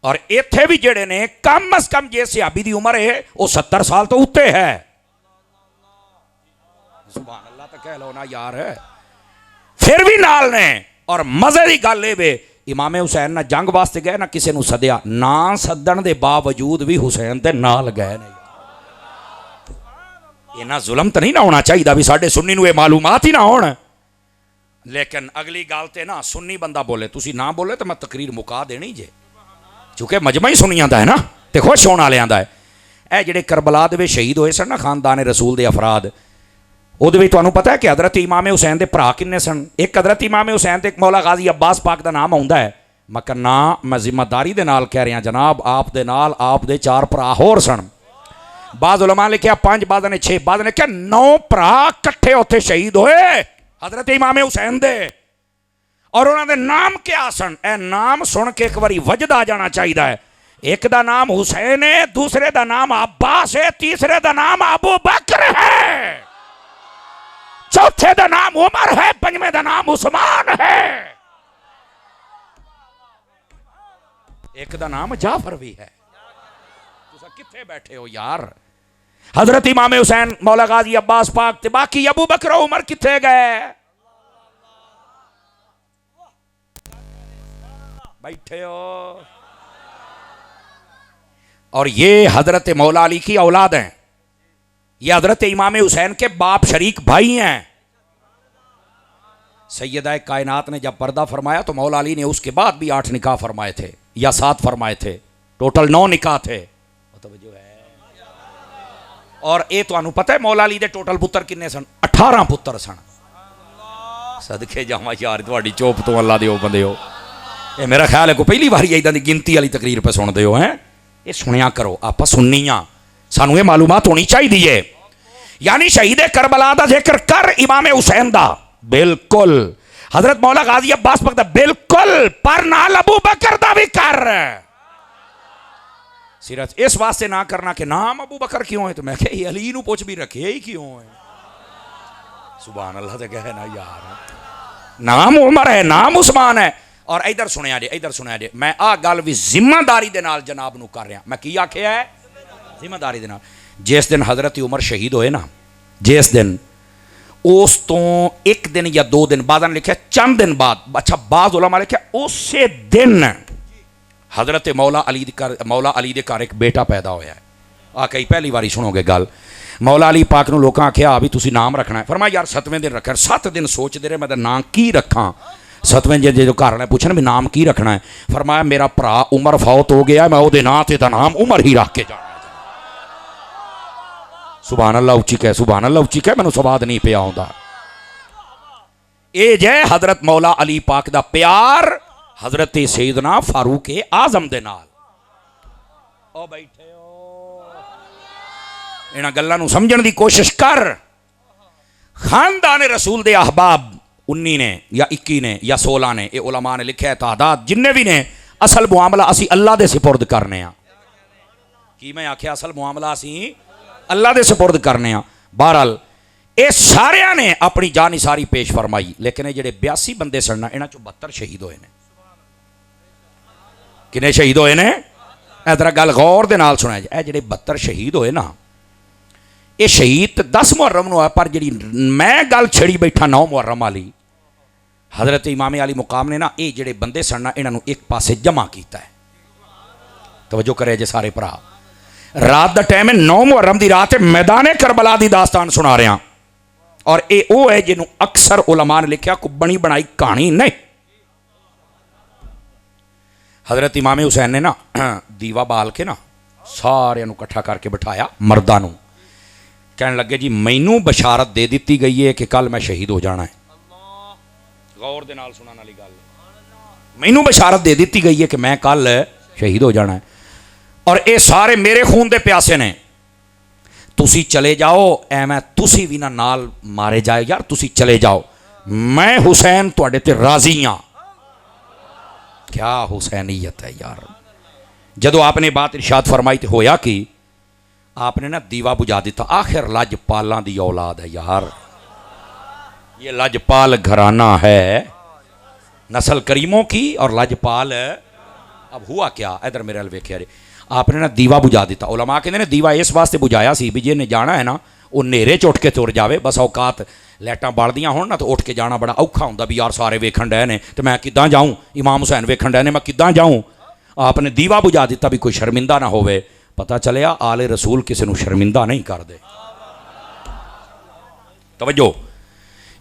और इत्थे भी जेड़े ने कम अज कम जे सहाबी की उम्र है वो 70 साल तो उत्ते है। सुभान अल्लाह तो कह लो ना यार, फिर भी नाल ने। और मजे की गल ये, इमाम हुसैन ना जंग वास्ते गए ना किसी को सद्या, ना सदन के बावजूद भी हुसैन के नाल गए ने। इन्ना जुल्म तो नहीं ना होना चाहिए भी साढ़े सुन्नी नूं ये मालूमात ही ना हो। लेकिन अगली गल तो ना सुन्नी बंदा बोले, तुसी ना बोले तो मैं तकरीर मुका देनी जे, चूंकि मजमा ही सुनिया है ना, तो खुश होने वाले का है। यह जेडे करबला दे शहीद होए सन ना खानदान रसूल के अफराद, वो तुहानू पता है कि हजरत इमाम हुसैन के भरा किन्ने सन? एक हजरत इमाम हुसैन ते मौला गाजी अब्बास पाक का नाम आता है, मगर ना मैं जिम्मेदारी के नाल कह रहा जनाब, आप दे नाल आप दे 4 भरा होर सन। बाद उलमा लिखा 5, बाद ने 6, बाद ने क्या 9 भरा कट्ठे उत्थे शहीद होए हजरत इमाम हुसैन दे। और उन्होंने नाम क्या सन? ए नाम सुन के एक बारी वजद आ जाना चाहिए है। एक दा नाम हुसैन है, दूसरे दा नाम अब्बास है, तीसरे दा नाम अबू बकर है, चौथे दा नाम उमर है, पंजवें दा नाम उस्मान है, एक दा नाम जाफर भी है। किथे बैठे हो यार? हजरत इमाम हुसैन, मौला गाजी अब्बास पाक ते बाकी अबू बकर उमर किथे गए? बैठे हो। और ये हजरत मौला अली की औलाद हैं, ये हजरत इमाम हुसैन के बाप शरीक भाई हैं। सैयदा कायनात ने जब पर्दा फरमाया तो मौला अली ने उसके बाद भी 8 निकाह फरमाए थे या 7 फरमाए थे, टोटल 9 निकाह थे। जो है और ये तुहानू पता है मौला अली दे टोटल पुत्र किन्ने सन? 18 पुत्र सन। सदके जावा यार तुहाडी चोप तो अल्लाह दे ओ बंदे हो। ये मेरा ख्याल है को पहली बार इदां दी गिनती वाली तकरीर पे सुनते हो हैं? ये सुनिया करो, आप सुननी आ, सानू ये मालूमात होनी चाहिए। यानी शहीद करबला दा जिक्र कर, इमाम हुसैन दा बिल्कुल, हजरत मौला गाजी अब्बास पाक दा बिल्कुल, पर नाल अबू बकर दा भी कर। सिर्फ इस वास्ते ना करना कि नाम अबू बकर क्यों है, तो मैं कह अली नू पूछ भी रखे ही क्यों है। सुभान अल्लाह तो कहे ना यार, नाम उमर है, नाम उस्मान है। और इधर सुनिया जे, इधर सुनिया जे, मैं आ गल भी जिम्मेदारी दे नाल जनाब नू कर रहा। मैं की आख्या है? जिम्मेदारी दे नाल। जिस दिन हजरत उमर शहीद होए ना, जिस दिन, उस तो 1 दिन या 2 दिन बाद लिखा चंद दिन बाद, अच्छा बाद उलमा लिखा उसे दिन हजरत मौला अली दे घर एक बेटा पैदा होया है। आ कई पहली बारी सुनोगे गल। मौला अली पाक नूं लोकां आख्या भी तुसी नाम रखना है, फरमाया यार 7वें दिन रखा। 7 दिन सोचते रहे मैं नाम की रखा। 7वें दिन जो घर वाले पूछन भी नाम की रखना है, फरमाया मेरा भरा उमर फौत हो गया, मैं वो नाम ते नाम उमर ही रख के जाना। सुभान अल्लाह उच्ची कह, सुभान अल्लाह उच्ची कह, मैनूं सवाद नहीं पिया आउंदा। ये जै हजरत मौला अली पाक दा प्यार हजरत सैयदना फारूक आजम दे नाल। ओ बैठे हो, इन्हां गल्लां नूं समझण दी कोशिश कर। खानदान रसूल दे अहबाब 19 ने या 21 ने या 16 ने, ये उलमा ने लिखा है तादाद जिन्ने भी ने, असल मुआमला असी अल्लाह दे सिपुर्द करने आ। की मैं आख्या असल मुआमला असी अल्लाह दे सिपुर्द करने आ। बहरहाल ये सारिया ने अपनी जान सारी पेश फरमाई, लेकिन ये जेडे 82 बंदे सन इन्हां चों 72 शहीद होए ने। किने शहीद होए ने? इधर गल गौर दे नाल सुना जाए, जेडे 72 शहीद होए ना, ये शहीद 10 मुहर्रम नूं होया, पर जी मैं गल छड़ी बैठा 9 मुहर्रम वाली, हज़रत इमाम अली मुकाम ने ना ये जेडे बंदे सन ना इन्हां नूं एक पासे जमा किया है। तवज्जो करे जे सारे भरा, रात का टाइम है, 9 मुहर्रम की रात है, मैदान करबला की दास्तान सुना रहा, और ये वो है जिन्हों अक्सर उलमा ने लिखा को बनी बनाई कहानी नहीं। हज़रत इमाम हुसैन ने ना दीवा बाल के ना सारे इकट्ठा करके बिठाया, मर्दा नूं कहने लगे जी मैनू बशारत दे दी गई है कि कल मैं शहीद हो जाना है। गौर दे नाल सुनाने वाली गल, मैनू बशारत दे दी गई है कि मैं कल शहीद हो जाना है, और ये सारे मेरे खून दे प्यासे ने, तुसी चले जाओ, एवं तुसी भी ना नाल मारे जाए यार, तुसी चले जाओ, मैं हुसैन तुहाडे ते राजी हाँ। क्या हुसैनीयत है यार। जदों आपने बात इरशाद फरमाई तो होया कि आपने ना दीवा बुझा दिता। आखिर लजपालां दी औलाद है यार, ये लजपाल घराना है, नस्ल करीमों की और लजपाल। अब हुआ क्या, इधर मेरे अल वेख्या रे, आपने ना दीवा बुझा दिता। उलमा कहते ने दीवा इस वास्ते बुझाया सी भी जिन्हें जाना है ना वो नेरे च उठ के तुर जाए, बस औकात लाइटां बलदियां होण ना तो उठ के जाना बड़ा औखा हुंदा भी यार सारे वेखण डे ने तो मैं किद्दां जाऊँ, इमाम हुसैन वेखण डे ने मैं किद्दां जाऊँ। आपने दीवा बुझा दिता भी कोई शर्मिंदा ना होवे। पता चलिया आले रसूल किसी को शर्मिंदा नहीं करते। तवज्जो,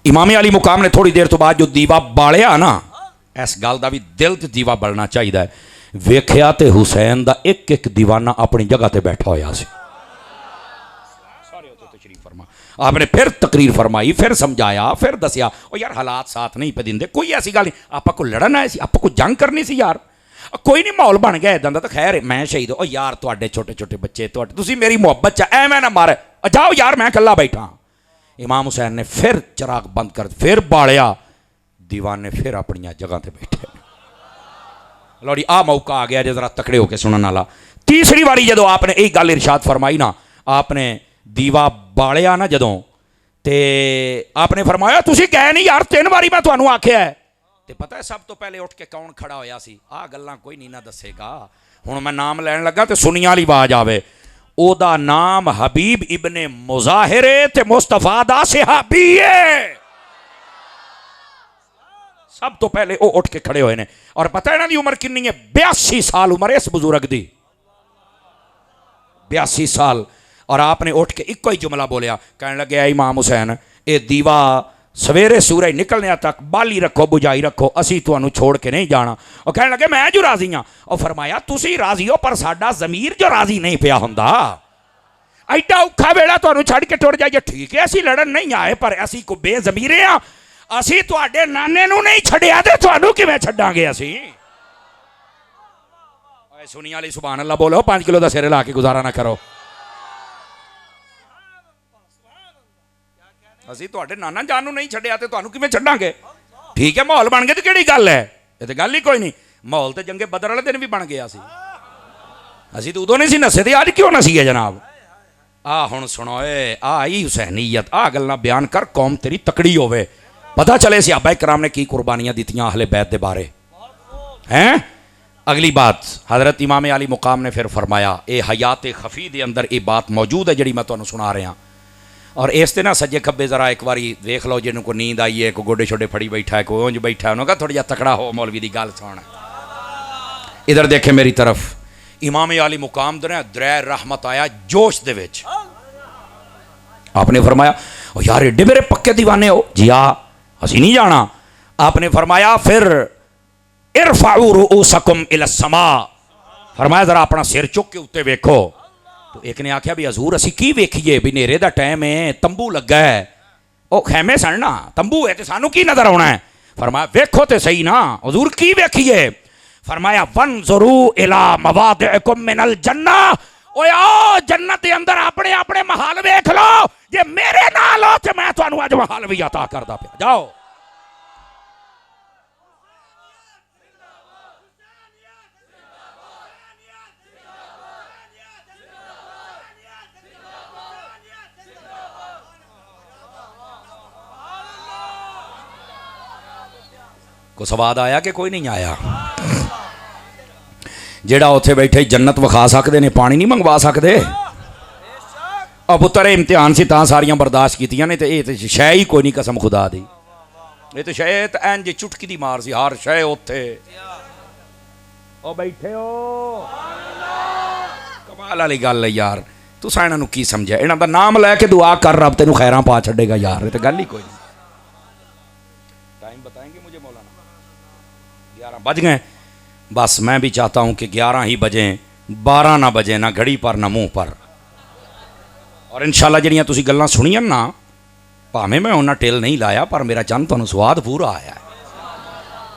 इमाम अली मुकाम ने थोड़ी देर तो बाद जो दीवा बालिया ना, इस गल का भी दिल च दीवा बलना चाहिए। वेख्या तो हुसैन का एक एक दीवाना अपनी जगह पर बैठा होया सी। आपने फिर तकरीर फरमाई, फिर समझाया, फिर दसिया और यार हालात साथ नहीं पे देंगे, कोई ऐसी गल नहीं, आप को लड़न आए सी, आप को जंग करनी सी यार, कोई नहीं माहौल बन गया इदां दा, तो खैर मैं शहीद हो यार, तुहाडे छोटे छोटे बच्चे तुसीं मेरी मुहब्बत च एवें ना मारे, जाओ यार मैं कल्ला बैठा। इमाम हुसैन ने फिर चिराग बंद कर फिर बालिया, दीवाने फिर अपनी जगह पर बैठे। लौड़ी आ मौका आ गया जो जरा तकड़े होकर सुनने वाला। तीसरी बारी जो आपने यही गल इरशाद फरमाई ना, आपने दीवा बालिया ना जदों, ते आपने फरमाया तुसीं कहे नहीं यार 3 बारी मैं तुहानूं आख्या है। ते पता है सब तो पहले उठ के कौन खड़ा होया सी? आ गल्लां कोई नहीं ना दसेगा, हुण मैं नाम लैन लगा तो सुनिया वाली आवाज आवे। ओदा नाम हबीब इबने मुजाहिरे ते मुस्तफा दा सहाबी है। सब तो पहले वो उठ के खड़े हुए ने, और पता है इन्हां दी उम्र कितनी है? 82 साल उम्र इस बुजुर्ग दी, 82 साल। और आपने उठ के इको ही जुमला बोलिया, कहने लगे इमाम हुसैन ये दीवा सवेरे सूरज निकलने तक बाली रखो, बुझाई रखो, असी तुहानूं छोड़ के नहीं जाना। और कहने लगे मैं जो राजी हाँ। और फरमाया तुसी राजी हो पर साडा ज़मीर जो राजी नहीं पिया हुंदा, एडा औखा वेला तुहानूं छड़ के टुर जाइए। ठीक है असी लड़न नहीं आए, पर असी को बेज़मीरे हाँ, असी तुहाडे नाने नूं नहीं छड्डिया ते तुहानूं किवें छड्डांगे असी। सुनिया वाली सुभान अल्लाह बोलो, 5 किलो का सिर ला के गुजारा ना करो। असी तुहाडे नाना जान नूं नहीं छड्डिया ते तुहानूं किवें छड्डांगे। ठीक है माहौल बन गया तो किहड़ी गल है, ये तो गल ही कोई नहीं। माहौल तो जंगे बदर वाले दिन भी बन गया सी, असी तो उदों नहीं सी नसे ते अज क्यों नसीए जनाब। आ हुण सुनो ए, आ आई हुसैनीयत, आ गल्लां बयान कर कौम तेरी तकड़ी होवे, पता चले सहाबा कराम ने की कुर्बानियां दित्तियां अहले बैत दे बारे हैं। अगली बात हज़रत इमाम अली मुकाम ने फिर फरमाया, ये हयात खफी दे अंदर ये बात मौजूद है जिहड़ी मैं तुहानूं सुना रहा। और इस ते ना सज्जे खब्बे जरा एक बारी देख लो, जिन्हों को नींद आई है, कोई गोडे छोडे फड़ी बैठा है, कोई उंज बैठा है, उन्होंने कहा थोड़ा जा तकड़ा हो मौलवी की गल सुन। इधर देखे मेरी तरफ, इमाम अली मुकाम दरै रहमत आया जोश दे विच। आपने फरमाया ओ यार एडे मेरे पक्के दीवाने हो जी, हाँ असी नहीं जाना। आपने फरमाया फिर इरफाऊ रुऊसकुम इलस्समा, फरमाया जरा अपना सिर चुक के उत्ते वेखो। तो एक ने आख्या भी हजूर असी की वेखिए, भी नेरे दा टाइम है, तंबू लगा है, वो खैमे सन ना, तंबू है तो सानू की नजर आना है। फरमाया वेखो तो सही ना हजूर की वेखिए। फरमाया वंजुरू इला मवादिकुम मिनल जन्ना, ओए आओ जन्नत के अंदर अपने अपने महल वेख लो, जे मेरे नाल हो तो मैं तुहानू अज महल भी अता करदा पिया। जाओ को स्वाद आया कि कोई नहीं आया? जेड़ा उत्थे बैठे जन्नत विखा सकते ने, पानी नहीं मंगवा सकते? और पुत्तर इम्तिहान से तां सारियां बर्दाश्त कीतियां ने, तो ये तो शै ही कोई नहीं, कसम खुदा दी। ये तो शै तो इंज चुटकी दी मार सी, हर शै उत्थे ओ बैठे हो। कमाल वाली गल है यार, तुसां इन्हां नूं की समझिया? इन्हां दा नाम लैके दुआ कर, रब तेनू खैरां पा छड्डेगा यार। ये तो गल ही कोई नहीं। टाइम बताएंगे मुझे मौलाना? 11 बज गए। बस मैं भी चाहता हूँ कि 11 ही बजें, 12 ना बजे, ना घड़ी पर ना मुँह पर। और इंशाअल्लाह जिहड़ियां तुसीं गल्लां सुनियां ना, भावें मैं उन्हां टिल नहीं लाया, पर मेरा चंद तुहानूं स्वाद पूरा आया है।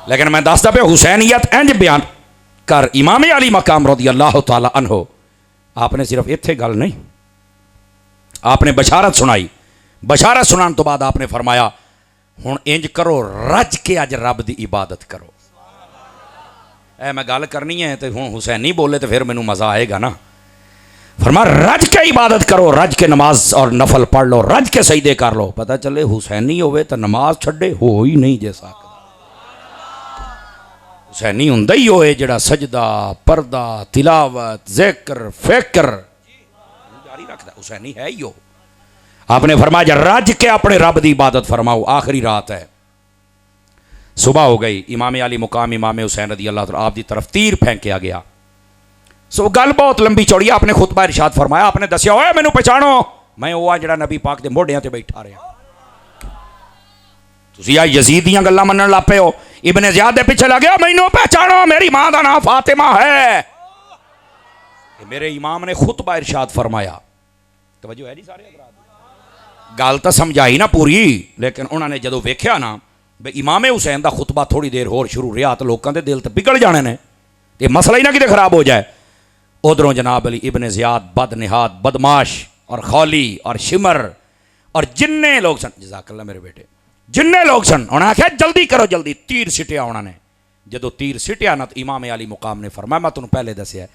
लेकिन मैं दसदा पिया हुसैनियत इंज बयान कर, इमाम अली मकाम रज़ी अल्लाह तआला अन्हो। आपने सिर्फ इत्थे गल नहीं, आपने बशारत सुनाई। बशारत सुनाने तो बाद आपने फरमाया हुण इंज करो, रज के अज रब दी इबादत करो। ऐ मैं गल करनी है तो हुण हुसैनी बोले तो फिर मैनू मज़ा आएगा ना। फरमा रज के इबादत करो, रज के नमाज और नफल पढ़ लो, रज के सजदे कर लो। पता चले हुसैनी होवे तो नमाज छड्डे हो ही नहीं जे सकदा। हुसैनी हुंदा ही होए जिहड़ा सजदा, परदा, तिलावत, जिक्र, फिक्र जारी रखदा। हुसैनी है ही हो। आपने फरमाया रज के अपने रब की इबादत फरमाओ। आखिरी रात है, सुबह हो गई। इमाम अली मुकाम इमाम हुसैन रज़ी अल्लाह तआला आप दी तरफ तीर फेंकिया गया। सो गल बहुत लंबी चौड़ी। आपने खुतबा इरशाद फरमाया, आपने दसिया होए मैनू पहचानो, मैं वो जिहड़ा नबी पाक के मोढियां ते बैठा रहा। तुसीं आ यजीद दीयां गल्लां मनण लग पे हो, इब्ने ज़ियाद दे पिछे लगे हो, मैनू पहचानो, मेरी मां दा नाम फातिमा है। मेरे इमाम ने खुतबा इरशाद फरमाया। तवज्जो है जी सारे हज़रात? गल तो समझाई ना पूरी, लेकिन उन्होंने जो वेख्या ना बई इमाम हुसैन का खुतबा थोड़ी देर होर शुरू रहा तो लोगों के दिल तो बिगड़ जाने ने, तो मसला ही ना किते खराब हो जाए। उधरों जनाब अली इब्ने ज़ियाद बद निहात, बदमाश और खौली और शिमर और जिन्ने लोग सन, जज़ाकल्लाह मेरे बेटे, जिन्ने लोग सन, उन्हें आख्या जल्दी करो, जल्दी तीर सिटिया। उन्होंने जो तीर सिटिया ना तो इमाम अली मुकाम ने फरमाया, मैं तुहानूं पहले दसिया,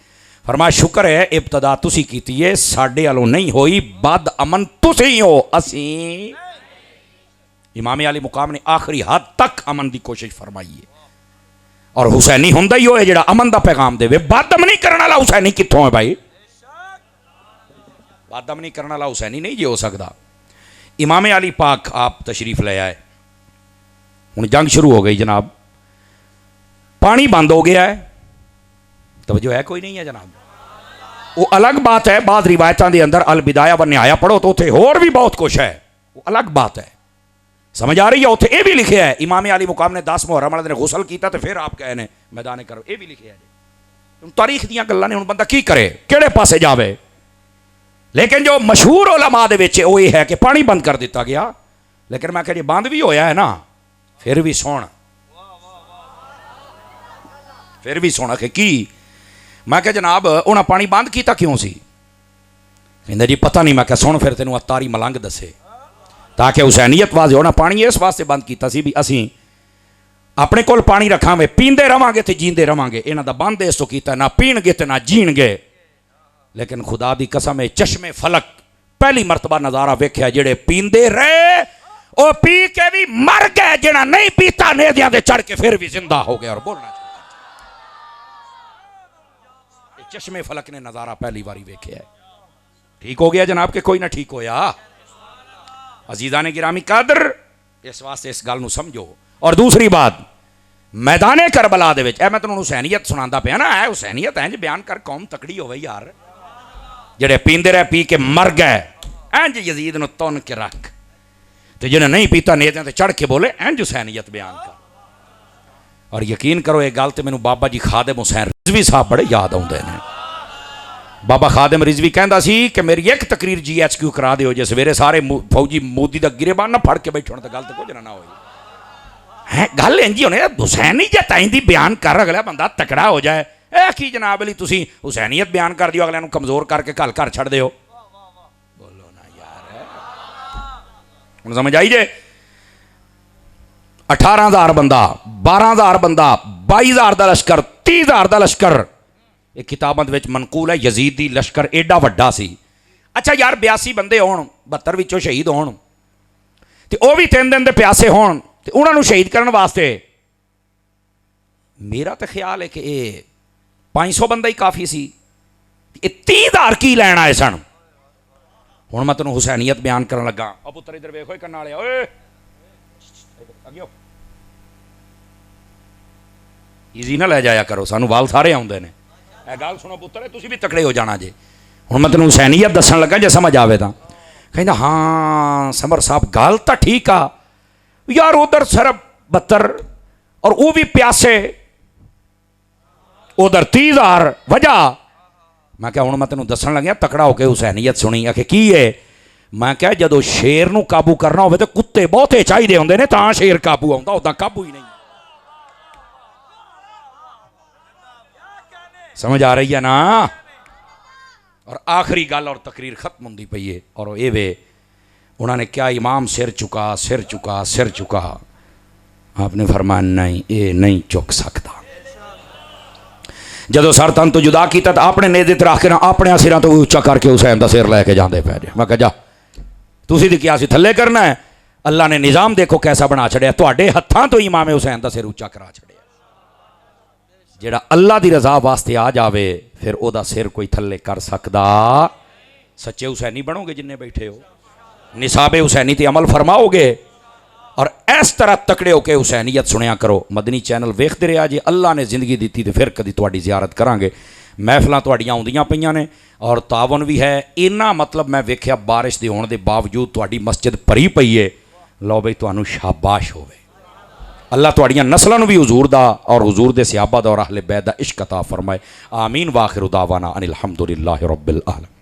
फरमाया शुक्र है इब्तदा तुसी कीती है, साडे वालों नहीं होई, बद अमन तुसी हो, असीं। इमाम अली मुकाम ने आखिरी हद तक अमन की कोशिश फरमाई है। और हुसैनी हुंदा ही होए जिहड़ा अमन का पैगाम देवे। बदअमनी करने वाला हुसैनी कित्थों है भाई? बदअमनी करने वाला हुसैनी नहीं जी हो सकता। इमाम अली पाक आप तशरीफ ले आए, हुण जंग शुरू हो गई जनाब, पानी बंद हो गया है। तवज्जो है कोई नहीं है जनाब? वो अलग बात है, बाद रिवायतों के अंदर अल बिदाया व निहाया पढ़ो तो उत्थे होर भी बहुत कुछ है, वो अलग बात है। समझ आ रही है? उत्थे ये भी लिखे है इमाम अली मुकाम ने 10 मुहर्रम वाले दिन गुसल किया तो फिर आप कहे ने मैदान करो, ये भी लिखे है। तारीख दी गल्लां ने, हुण बंदा की करे, किहड़े पासे जावे। लेकिन जो मशहूर उलमा दे विच वो ये है कि पानी बंद कर दिता गया। लेकिन मैं कह बंद भी होया है ना, फिर भी सुन, फिर भी सुन कि की मैं क्या जनाब उन्हें पानी बंद किया क्यों सी? कहंदे जी पता नहीं। मैं क्या सुन फिर तेनों अतारी मलंग दसे, ताकि हुसैनीयत वाजे होना। पानी इस वास्ते बंद किया सी भी असी अपने कोल पानी रखांगे, पींदे रवांगे तो जींदे रवांगे। इन्हां दा बंद इस तो कीता ना पीणगे तो ना जीणगे। लेकिन खुदा दी कसम है चश्मे फलक पहली मरतबा नज़ारा वेख्या, जेड़े पींदे रहे वो पी के भी मर गए, जिहड़ा नहीं पीता नेदियां दे चढ़ के फिर भी जिंदा हो गया। और बोलना चश्मे फलक ने नज़ारा पहली बारी वेख्या है। ठीक हो गया जनाब के कोई ना ठीक होया? अजीज़ा ने गिरामी कदर, इस वास्ते इस गल नूं समझो। और दूसरी बात, मैदाने करबला दे विच मैं तुहानूं हुसैनीयत सुनांदा पिया ना, है हुसैनीयत इंज बयान कर कौम तकड़ी होवे यार। जेड़े पींदे रहे पी के मर गए, इंज यजीद नूं तुन के रख, ते जिन्हें नहीं पीता नेतियां ते चढ़ के बोले, इंज हुसैनीयत बयान कर। और यकीन करो ये गल तो मैनूं बाबा जी खादिम हुसैन रिजवी साहब बड़े याद आउंदे ने। बाबा खादिम रिजवी कहंदा सी कि मेरी एक तकरीर GHQ करा दिओ, जे सवेरे सारे फौजी मोदी दा गिरेबान ना फड़ के बैठण तो गल तो कुछ ना होई है। गल इंजी होने हुसैनी जताई दी बयान कर, अगला बंदा तकड़ा हो जाए। ए की जनाब अली तुसीं हुसैनीयत बयान कर दिओ, अगले नूं कमज़ोर करके घर छड़ दिओ। बोलो ना यार, हुण समझ आई जे? 18,000 बंदा, 12,000 बंदा, 22,000 का लश्कर, 30,000 का लश्कर। एक किताबां दे विच मनकूल है यजीद दी लश्कर एडा वड्डा सी। अच्छा यार 82 बंदे होण, 72 विचों शहीद होण, ते वो भी 3 दिन दे प्यासे होण, ते उन्हां नूं शहीद करन वास्ते मेरा तो ख्याल है कि ये 500 बंदा ही काफ़ी सी, ये 30,000 की लैन आए सन। हुण मैं तेनों हुसैनीयत बयान करन लगा। ओ पुत्तर इधर वेखो कन्ना वाले, ओए अगे ईजी ना लै जाया करो, सानू वाल सारे आउंदे ने। ए गल सुनो पुत्तर, तुसीं भी तकड़े हो जाना जे। हुण मैं तेनों हुसैनीयत दस्सण लगा, जे समझ आवे तां। कहंदा हाँ समर साहब गल तां ठीक आ यार, उधर सिर्फ 72 और वो भी प्यासे, उधर 30,000 वजह। मैं क्या हूँ मैं तेन दसन लग्या तकड़ा होकर हुसैनीयत सुनी। आखे की है? मैं क्या जदों शेर नूं काबू करना हो तो कुत्ते बहुते चाहिए होंगे ने, तां शेर काबू आउंदा, उदां काबू ही नहीं। समझ आ रही है ना? और आखिरी गल और तकरीर खत्म होंदी पई है, और ये वे उन्होंने क्या इमाम सिर चुका सिर चुका सिर चुका। आपने फरमाया नहीं, ये नहीं चुक सकता। जदों सर तन तो जुदा किया तो अपने नेजे ते रख के ना अपने सिरों तो उच्चा करके हुसैन का सिर लैके जाते पै जे। मैं कहा जा तुसीं ते क्या सी थल्ले करना है? अल्लाह ने निज़ाम देखो कैसा बना छड़िया, तुहाडे हत्थां तो इमाम हुसैन का सिर उच्चा करा छड़िया। जिहड़ा अल्लाह की रज़ा वास्ते आ जावे फिर ओदा सिर कोई थल्ले कर सकदा? सच्चे हुसैनी बनोगे जिन्ने बैठे हो, निसाबे हुसैनी ते अमल फरमाओगे, और इस तरह तकड़े होकर हुसैनीयत सुनिया करो। मदनी चैनल वेखते रहा जे। अल्लाह ने जिंदगी दी तो फिर कभी तुहाडी ज़ियारत करांगे। महफिलां तुहाडियां आउंदियां पईयां ने और तावन भी है। इन्ना मतलब मैं वेख्या बारिश के होने के बावजूद तुहाडी मस्जिद भरी पई है। लो बई तुहानू शाबाश होवे। अल्लाह तुहाडियां नस्लां नूं भी हुजूर दा और हुजूर दे सहाबा दा और अहले बैत दा इश्क अता फरमाए। आमीन। वाखिर दावाना अनिल हम्दुलिल्लाहि रब्बिल आलमीन।